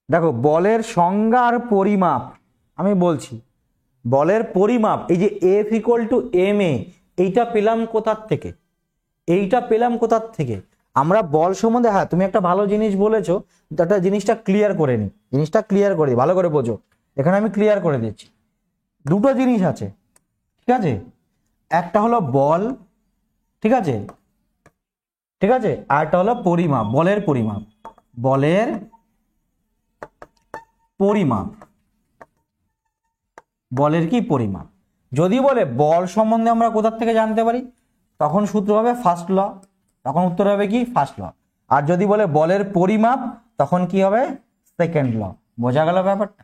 দেখো বলের সংজ্ঞা আর পরিমাপ আমি বলছি, বলের পরিমাপ, এই যে F = ma, এইটা পেলাম কোথার থেকে, এইটা পেলাম কোথার থেকে, আমরা বল সম্বন্ধে, হ্যাঁ তুমি একটা ভালো জিনিস বলেছো, একটা জিনিসটা ক্লিয়ার করে নি, জিনিসটা ক্লিয়ার করে দিই, ভালো করে বোঝো। এখানে আমি ক্লিয়ার করে দিচ্ছি, দুটো জিনিস আছে, ঠিক আছে? একটা হলো বল, ঠিক আছে, ঠিক আছে, আর একটা হলো পরিমাপ, বলের পরিমাপ, বলের পরিমাপ, বলের কি পরিমাপ। যদি বলে বল সম্বন্ধে আমরা কোথা থেকে জানতে পারি, তখন সূত্র হবে ফার্স্ট ল, তখন উত্তর হবে কি ফার্স্ট ল। আর যদি বলে বলের পরিমাপ, তখন কি হবে সেকেন্ড ল। বোঝা গেল ব্যাপারটা?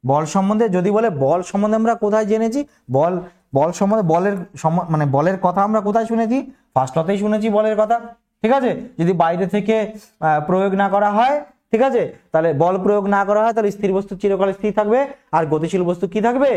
বল সম্বন্ধে যদি বলে বল সম্বন্ধে আমরা কোথায় জেনেছি, বল বল সম্বন্ধে বলের মানে বলের কথা আমরা কোথায় শুনেছি, ফার্স্ট লতেই শুনেছি বলের কথা, ঠিক আছে? যদি বাইরে থেকে প্রয়োগ না করা হয়, ঠিক আছে, তাহলে বল প্রয়োগ না করা হয়, তাহলে স্থির বস্তু চিরকাল স্থির থাকবে, আর গতিশীল বস্তু কি থাকবে,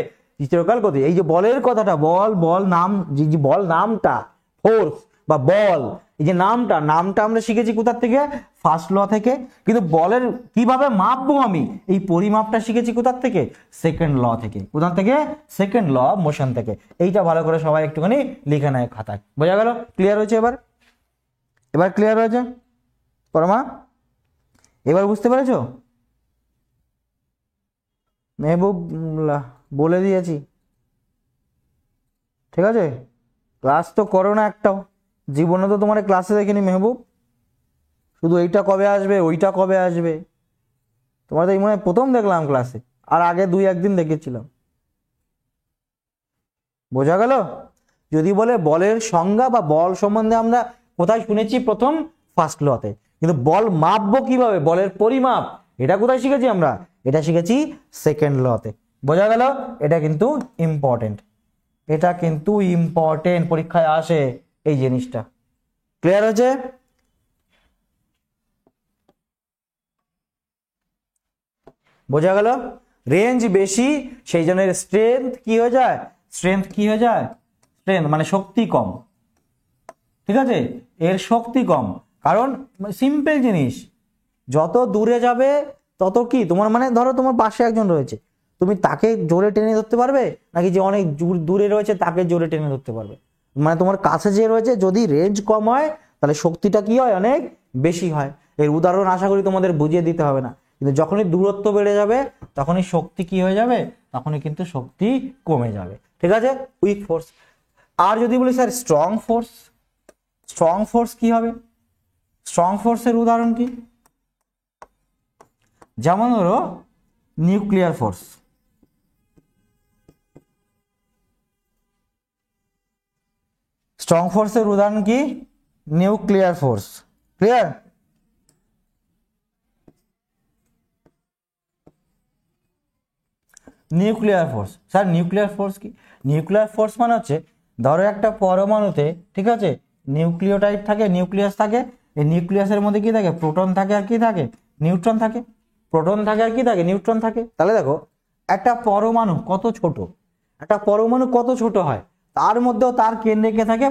চিরকাল গতি। এই যে বলের কথাটা, বল বল নাম, যে বল নামটা, ফোর্স বা বল, এই যে নামটা আমরা শিখেছি কোথা থেকে? ফার্স্ট ল থেকে। কিন্তু বলের কিভাবে মাপবো আমি, এই পরিমাপটা শিখেছি কোথা থেকে? সেকেন্ড ল থেকে। কোথা থেকে? সেকেন্ড ল অফ মোশন থেকে। এইটা ভালো করে সবাই একটুখানি লিখে নেয় খাতায়। বোঝা গেল? ক্লিয়ার হয়েছে? এবার ক্লিয়ার হয়েছে পরমা? এবার বুঝতে পেরেছো? মেহবুব বলে দিয়েছি, ঠিক আছে? ক্লাস তো করো না একটাও, জীবনে তো তোমার ক্লাসে দেখিনি মেহবুব, শুধু এইটা কবে আসবে ওইটা কবে আসবে। তোমার তো এই মনে হয় প্রথম দেখলাম ক্লাসে, আর আগে 2-1 দিন দেখেছিলাম। বোঝা গেল? যদি বলে বলের সংজ্ঞা বা বল সম্বন্ধে আমরা কোথায় শুনেছি? প্রথম ফার্স্ট লতে। কিন্তু বল মাপবো কিভাবে, বলের পরিমাপ, এটা কোথায় শিখেছি আমরা? এটা শিখেছি সেকেন্ড লতে। বোঝা গেল? এটা কিন্তু ইম্পর্টেন্ট, এটা কিন্তু ইম্পর্টেন্ট, পরীক্ষায় আসে এই জিনিসটা। ক্লিয়ার হয়েছে? বোঝা গেল? রেঞ্জ বেশি সেই জন্য স্ট্রেংথ কি হয়ে যায়? স্ট্রেংথ মানে শক্তি কম, ঠিক আছে? এর শক্তি কম, কারণ সিম্পল জিনিস, যত দূরে যাবে তত কি তোমার, মানে ধরো তোমার পাশে একজন রয়েছে, তুমি তাকে জোরে টেনে ধরতে পারবে নাকি যে অনেক দূরে রয়েছে তাকে জোরে টেনে ধরতে পারবে? মানে তোমার কাছে যে রয়েছে, যদি রেঞ্জ কম হয় তাহলে শক্তিটা কি হয়? অনেক বেশি হয়। এর উদাহরণ আশা করি তোমাদের বুঝিয়ে দিতে হবে না, কিন্তু যখনই দূরত্ব বেড়ে যাবে তখনই শক্তি কি হয়ে যাবে? তখনই কিন্তু শক্তি কমে যাবে, ঠিক আছে? Week force. আর যদি বলি স্যার স্ট্রং ফোর্স কি হবে? স্ট্রং ফোর্সের উদাহরণ কি? যেমন ধরো নিউক্লিয়ার ফোর্স। স্ট্রং ফোর্সের উদাহরণ কি? Nuclear force. Clear? Nuclear force, sir nuclear force কি? নিউক্লিয়ার ফোর্স মানে হচ্ছে, ধরো একটা পরমাণুতে, ঠিক আছে, নিউক্লিওটাইড থাকে, নিউক্লিয়াস থাকে, এই নিউক্লিয়াসের মধ্যে কি থাকে? প্রোটন থাকে আর কি থাকে? নিউট্রন থাকে। প্রোটন থাকে আর কি থাকে? নিউট্রন থাকে। তাহলে দেখো একটা পরমাণু কত ছোট, একটা পরমাণু কত ছোট হয়, তার মধ্যেও তার কেন্দ্রে কে থাকে?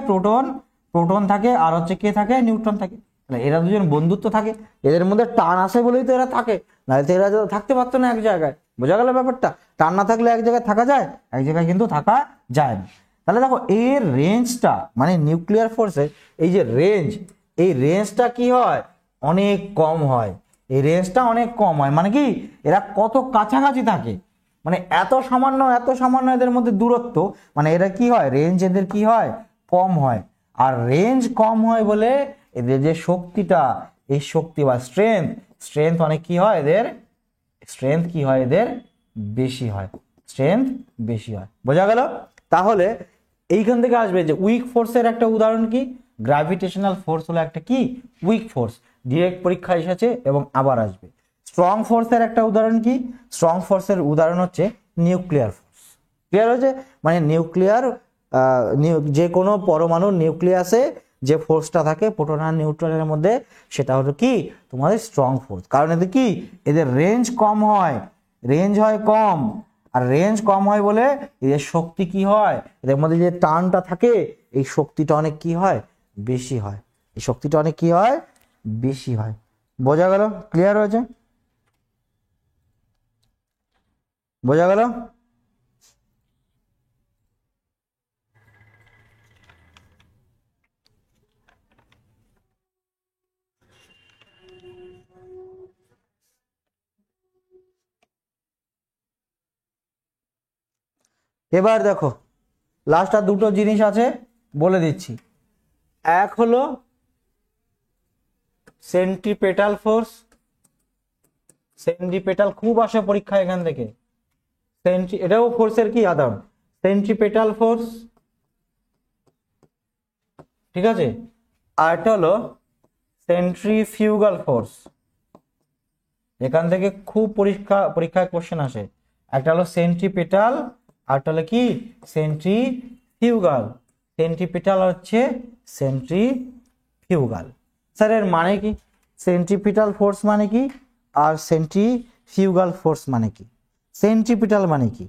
প্রোটন থাকে, আর হচ্ছে কে থাকে? নিউট্রন থাকে। তাহলে এরা দুজন বন্ধুত্ব থাকে, এদের মধ্যে টান আসে বলেই তো এরা থাকে, নাহলে তো এরা থাকতে পারতো না এক জায়গায়। বোঝা গেল ব্যাপারটা? টান না থাকলে এক জায়গায় থাকা যায়? এক জায়গায় কিন্তু থাকা যায় না। তাহলে দেখো এর রেঞ্জটা, মানে নিউক্লিয়ার ফোর্সের এই যে রেঞ্জ, এই রেঞ্জটা কি হয়? অনেক কম হয়। এই রেঞ্জটা অনেক কম হয় মানে কি, এরা কত কাছাকাছি থাকে, মানে এত সামান্য এদের মধ্যে দূরত্ব, মানে এরা কি হয়? রেঞ্জ এদের কি হয়? কম হয়। আর রেঞ্জ কম হয় বলে এদের যে শক্তিটা, এই শক্তি বা স্ট্রেংথ অনেক কি হয় এদের? স্ট্রেংথ কি হয় এদের? বেশি হয়। স্ট্রেংথ বেশি হয়। বোঝা গেল? তাহলে এইখান থেকে আসবে যে উইক ফোর্সের একটা উদাহরণ কি? গ্র্যাভিটেশনাল ফোর্স হলো একটা কি? Week force. ডিরেক্ট পরীক্ষা এসেছে এবং আবার আসবে। স্ট্রং ফোর্সের একটা উদাহরণ কি? স্ট্রং ফোর্সের উদাহরণ হচ্ছে নিউক্লিয়ার ফোর্স। ক্লিয়ার হয়েছে? মানে নিউক্লিয়ার, যে কোনো পরমাণুর নিউক্লিয়াসে যে ফোর্সটা থাকে প্রোটন আর নিউট্রনের মধ্যে, সেটা হলো কি? তোমাদের স্ট্রং ফোর্স। কারণ এদের কি? এদের রেঞ্জ কম হয়, রেঞ্জ হয় কম, আর রেঞ্জ কম হয় বলে এদের শক্তি কি হয়? এদের মধ্যে যে টানটা থাকে, এই শক্তিটা অনেক কি হয়? বেশি হয়। এই শক্তিটা অনেক কি হয়? বেশি হয়। বোঝা গেল? ক্লিয়ার হয়েছে? বোঝা গেল? এবার দেখো লাস্ট আর দুটো জিনিস আছে, বলে দিচ্ছি। এক হলো সেন্ট্রিপেটাল ফোর্স। সেন্ট্রিপেটাল খুব আসে পরীক্ষা এখান থেকে। এটাও ফোর্সের কি আদান? সেন্ট্রিপেটাল ফোর্স, ঠিক আছে? আর একটা হলো সেন্ট্রিফিউগাল ফোর্স। এখান থেকে খুব পরীক্ষায় কোশ্চেন আসে। একটা হলো সেন্ট্রিপেটাল, আরটা হলো কি? সেন্ট্রিফিউগাল। সেন্ট্রিপেটাল হচ্ছে সেন্ট্রিফিউগাল। স্যার এর মানে কি? সেন্ট্রিপিটাল ফোর্স মানে কি আর সেন্ট্রিফিউগাল ফোর্স মানে কি? সেন্ট্রিপিটাল মানে কি?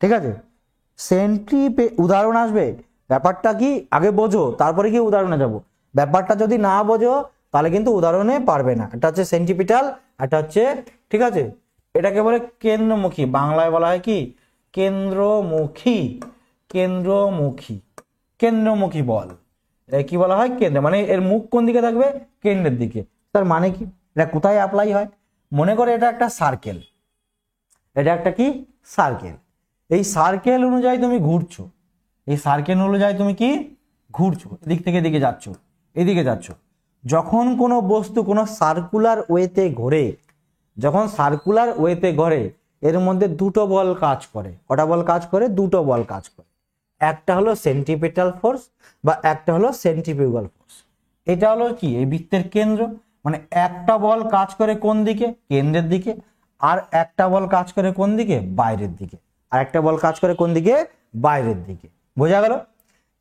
ঠিক আছে, উদাহরণ আসবে ব্যাপারটা কি আগে বোঝো, তারপরে কি উদাহরণে যাব। ব্যাপারটা যদি না বোঝো তাহলে কিন্তু উদাহরণে পারবে না। এটা হচ্ছে সেন্টিপিটাল, এটা হচ্ছে, ঠিক আছে, এটাকে বলে কেন্দ্রমুখী, বাংলায় বলা হয় কি কেন্দ্রমুখী, কেন্দ্রমুখী, কেন্দ্রমুখী বল। কি বলা হয় কেন্দ্র, মানে এর মুখ কোন দিকে থাকবে, কেন্দ্রের দিকে। তার মানে কি, এটা কোথায় অ্যাপ্লাই হয়, মনে করে এটা একটা সার্কেল, এটা একটা কি সার্কেল, এই সার্কেল অনুযায়ী তুমি ঘুরছো, এই সার্কেল অনুযায়ী তুমি কি ঘুরছো, এদিক থেকে এদিকে যাচ্ছ, এদিকে যাচ্ছ। যখন কোনো বস্তু কোনো সার্কুলার ওয়েতে ঘোরে, যখন সার্কুলার ওয়েতে ঘোরে, এর মধ্যে দুটো বল কাজ করে। কটা বল কাজ করে, দুটো বল কাজ করে। একটা হলো সেন্ট্রিপেটাল ফোর্স বা একটা হলো সেন্ট্রিফিউগাল ফোর্স। এটা হলো কি এই বৃত্তের কেন্দ্র, মানে একটা বল কাজ করে কোন দিকে, কেন্দ্রের দিকে, আর একটা বল কাজ করে কোন দিকে, বাইরের দিকে, আর একটা বল কাজ করে কোন দিকে, বাইরের দিকে। বোঝা গেল?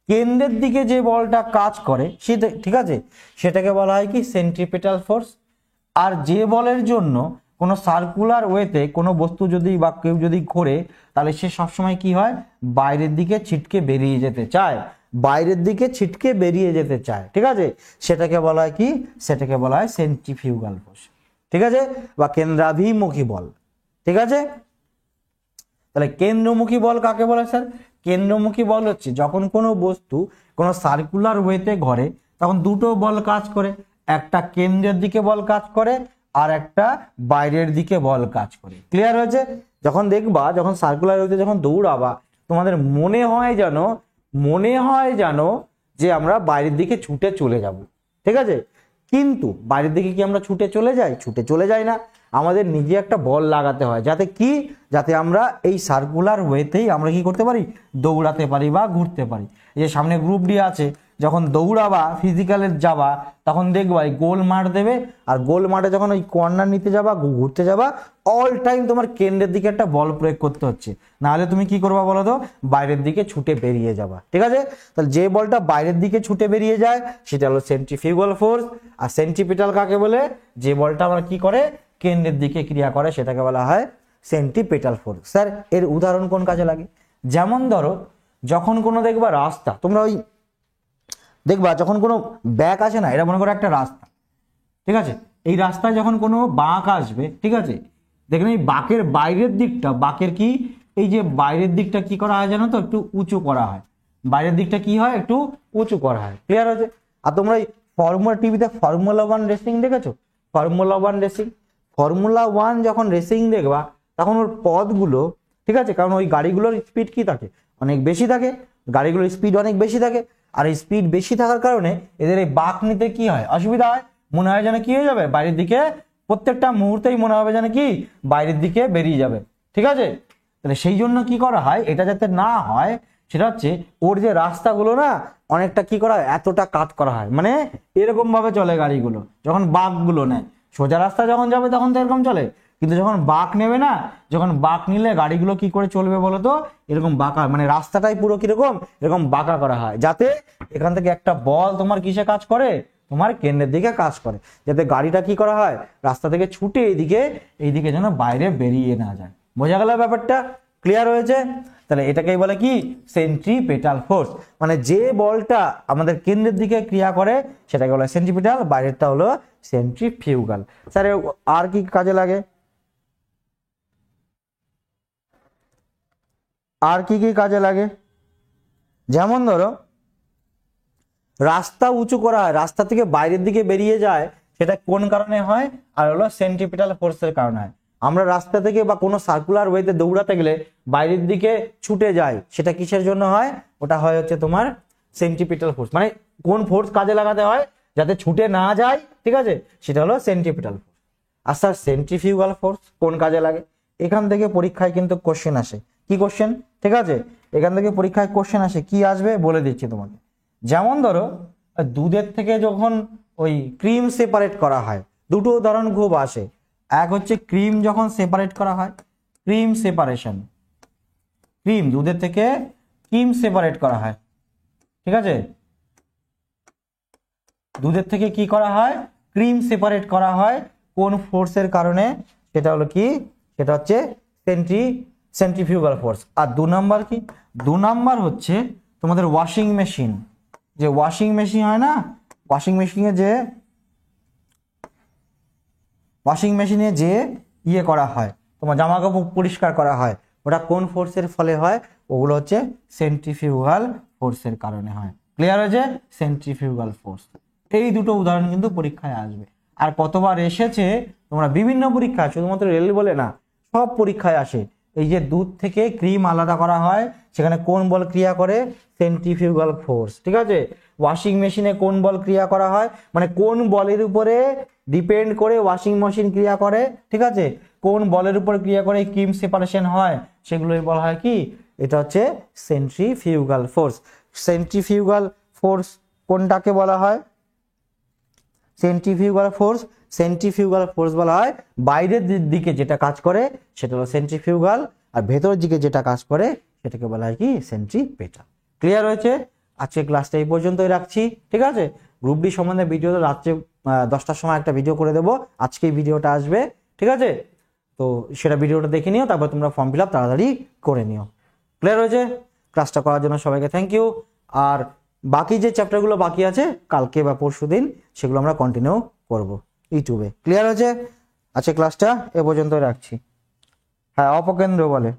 কেন্দ্রের দিকে যে বলটা কাজ করে সেটা, ঠিক আছে, সেটাকে বলা হয় কি সেন্ট্রিপেটাল ফোর্স। আর যে বলের জন্য কোনো সার্কুলার ওয়েতে কোনো বস্তু যদি বা কেউ যদি ঘোরে, তাহলে সে সবসময় কি হয়, বাইরের দিকে ছিটকে বেরিয়ে যেতে চায়, বাইরের দিকে ছিটকে বেরিয়ে যেতে চায়, ঠিক আছে, সেটাকে বলা হয় কি, সেটাকে বলা হয় সেন্ট্রিফিউগাল ফোর্স, ঠিক আছে, বা কেন্দ্রাভিমুখী বল, ঠিক আছে। তাহলে কেন্দ্রমুখী বল কাকে বলে স্যার, কেন্দ্রমুখী বল হচ্ছে যখন কোনো বস্তু কোনো সার্কুলার ওয়েতে ঘোরে, তখন দুটো বল কাজ করে, একটা কেন্দ্রের দিকে বল কাজ করে আর একটা বাইরের দিকে বল কাজ করে। ক্লিয়ার হয়েছে? যখন দেখবা, যখন সার্কুলার ওয়েতে যখন দৌড়াবা, তোমাদের মনে হয় জানো যে আমরা বাইরের দিকে ছুটে চলে যাব, ঠিক আছে, কিন্তু বাইরের দিকে কি আমরা ছুটে চলে যাই, ছুটে চলে যাই না। আমাদের নিজে একটা বল লাগাতে হয়, যাতে কি, যাতে আমরা এই সার্কুলার ওয়েতেই আমরা কি করতে পারি, দৌড়াতে পারি বা ঘুরতে পারি। এই যে সামনে গ্রুপ ডি আছে, যখন দৌড়াবা ফিজিক্যালে যাবা, তখন দেখবা এই গোল মাঠ দেবে, আর গোল মাঠে যখন ওই কর্নার নিতে যাবা, ঘুরতে যাবা, অল টাইম তোমার কেন্দ্রের দিকে একটা বল প্রয়োগ করতে হচ্ছে, নাহলে তুমি কি করবা বলো তো, বাইরের দিকে ছুটে বেরিয়ে যাবা, ঠিক আছে। তাহলে যে বলটা বাইরের দিকে ছুটে বেরিয়ে যায় সেটা হলো সেন্ট্রিফিউগাল ফোর্স। আর সেন্ট্রিপিটাল কাকে বলে, যে বলটা আমরা কি করে, কেন্দ্রের দিকে ক্রিয়া করে, সেটাকে বলা হয় সেন্ট্রিপেটাল ফোর্স। স্যার এর উদাহরণ কোন কাজে লাগে, যেমন ধরো যখন কোনো দেখবা রাস্তা, তোমরা ওই দেখবা যখন কোনো ব্যাক আসে না, এটা মনে করো একটা রাস্তা, ঠিক আছে, এই রাস্তায় যখন কোনো বাঁক আসবে, ঠিক আছে, দেখবেন এই বাঁকের বাইরের দিকটা, বাঁকের কি, এই যে বাইরের দিকটা কি করা হয় জানো তো, একটু উঁচু করা হয়, বাইরের দিকটা কি হয়, একটু উঁচু করা হয়। ক্লিয়ার হয়েছে? আর তোমরা এই ফর্মুলা টিভিতে ফর্মুলা 1 রেসিং দেখেছো, ফর্মুলা 1 রেসিং, ফর্মুলা 1 যখন রেসিং দেখবা, তখন ওর পথগুলো, ঠিক আছে, কারণ ওই গাড়িগুলোর স্পিড কি থাকে, অনেক বেশি থাকে, গাড়িগুলোর স্পিড অনেক বেশি থাকে, আর এই স্পিড বেশি থাকার কারণে এদের এই বাঁক নিতে কি হয়, অসুবিধা হয়, মনে হয় যেন কি হয়ে যাবে, বাইরের দিকে, প্রত্যেকটা মুহূর্তেই মনে হবে যেন কি বাইরের দিকে বেরিয়ে যাবে, ঠিক আছে। তাহলে সেই জন্য কি করা হয়, এটা যাতে না হয়, সেটা হচ্ছে ওর যে রাস্তাগুলো না, অনেকটা কি করা হয়, এতটা কাট করা হয়, মানে এরকম ভাবে চলে গাড়িগুলো, যখন বাঁকগুলো নেয়, সোজা রাস্তা যখন যাবে তখন তো এরকম চলে, কিন্তু যখন বাঁক নেবে না, যখন বাঁক নিলে গাড়িগুলো কি করে চলবে বলতো, এরকম বাঁকা, মানে রাস্তাটাই পুরো কিরকম, এরকম বাঁকা করা হয়, যাতে এখান থেকে একটা বল তোমার কিসে কাজ করে, তোমার কেন্দ্রের দিকে কাজ করে, যাতে গাড়িটা কি করা হয়, রাস্তা থেকে ছুটে এইদিকে যেন বাইরে বেরিয়ে না যায়। বোঝা গেল ব্যাপারটা? ক্লিয়ার হয়েছে? তাহলে এটাকেই বলে কি সেন্ট্রিপেটাল ফোর্স, মানে যে বলটা আমাদের কেন্দ্রের দিকে ক্রিয়া করে সেটাকে বলে সেন্ট্রিপেটাল, বাইরেরটা হলো সেন্ট্রিফিউগাল। স্যার আর কি কাজে লাগে, আর কি কি কাজে লাগে, যেমন ধরো রাস্তা উঁচু করা হয়, রাস্তা থেকে বাইরের দিকে বেরিয়ে যায়, সেটা কোন কারণে হয়, আর হলো সেন্ট্রিপেটাল ফোর্সের কারণে হয়। আমরা রাস্তা থেকে বা কোনো সার্কুলার ওয়েতে দৌড়াতে গেলে বাইরের দিকে ছুটে যাই, সেটা কিসের জন্য হয়, ওটা হয় হচ্ছে তোমার সেন্ট্রিপেটাল ফোর্স, মানে কোন ফোর্স কাজে লাগাতে হয় যাতে ছুটে না যায়, ঠিক আছে, সেটা হলো সেন্ট্রিপেটাল ফোর্স। আর স্যার সেন্ট্রিফিউগাল ফোর্স কোন কাজে লাগে, এখান থেকে পরীক্ষায় কিন্তু কোশ্চেন আসে, কি কোশ্চেন, ঠিক আছে, এখান থেকে পরীক্ষায় কোশ্চেন আসে, কি আসবে বলে দিচ্ছি তোমাকে। যেমন ধরো দুধের থেকে যখন ওই ক্রিম সেপারেট করা হয়, দুটো উদাহরণ খুব আসে, এক হচ্ছে ক্রিম যখন সেপারেট করা হয়, ক্রিম সেপারেশন, ক্রিম দুধের থেকে ক্রিম সেপারেট করা হয়, ঠিক আছে, দুধের থেকে কি করা হয়, ক্রিম সেপারেট করা হয়, কোন ফোর্সের কারণে, সেটা হলো কি, সেটা হচ্ছে সেন্ট্রিফিউগাল ফোর্স। আর 2 নাম্বার কি, 2 নাম্বার হচ্ছে তোমাদের ওয়াশিং মেশিন, যে ওয়াশিং মেশিন হয় না, ওয়াশিং মেশিনে যে ইয়ে করা হয়, তোমার জামা কাপড় পরিষ্কার করা হয়, ওটা কোন ফোর্সের ফলে হয়? ওগুলো হচ্ছে সেন্ট্রিফিউগাল ফোর্সের কারণে হয়। ক্লিয়ার হয়েছে? Centrifugal force. এই দুটো উদাহরণ কিন্তু পরীক্ষায় আসবে। আর কতবার এসেছে তোমরা বিভিন্ন পরীক্ষা, শুধুমাত্র রেল বলে না, সব পরীক্ষায় আসে। এই যে দুধ থেকে ক্রিম আলাদা করা হয়, সেখানে কোন বল ক্রিয়া করে? Centrifugal force. ঠিক আছে? ওয়াশিং মেশিনে কোন বল ক্রিয়া করা হয়, মানে কোন বলের উপরে ডিপেন্ড করে ওয়াশিং মেশিন ক্রিয়া করে, ঠিক আছে? কোন বলের উপর ক্রিয়া করে ক্রিম সেপারেশন হয়, সেগুলোই বলা হয় কি? এটা হচ্ছে সেন্ট্রিফিউগাল ফোর্স। সেন্ট্রিফিউগাল ফোর্স কোনটাকে বলা হয়? সেন্ট্রিফিউগাল ফোর্স বলা হয় বাইরের দিকে যেটা কাজ করে সেটা হলো সেন্ট্রিফিউগাল, আর ভেতরের দিকে যেটা কাজ করে সেটাকে বলা হয় কি? সেন্ট্রিপেটাল। ক্লিয়ার হয়েছে? আজকে ক্লাসটা এই পর্যন্তই রাখছি। ঠিক আছে? গ্রুপ ডি সম্বন্ধে ভিডিও রাত্রে 10টার সময় একটা ভিডিও করে দেবো, আজকে এই ভিডিওটা আসবে। ঠিক আছে? তো সেটা ভিডিওটা দেখে নিও, তারপর তোমরা ফর্ম ফিল আপ তাড়াতাড়ি করে নিও। ক্লিয়ার হয়েছে? ক্লাসটা করার জন্য সবাইকে থ্যাংক ইউ। আর বাকি যে চ্যাপ্টারগুলো বাকি আছে কালকে বা পরশু দিন সেগুলো আমরা কন্টিনিউ করব ইউটিউবে। ক্লিয়ার হয়েছে? আজকে ক্লাসটা এ পর্যন্ত রাখছি। হ্যাঁ, অপকেন্দ্র বলে।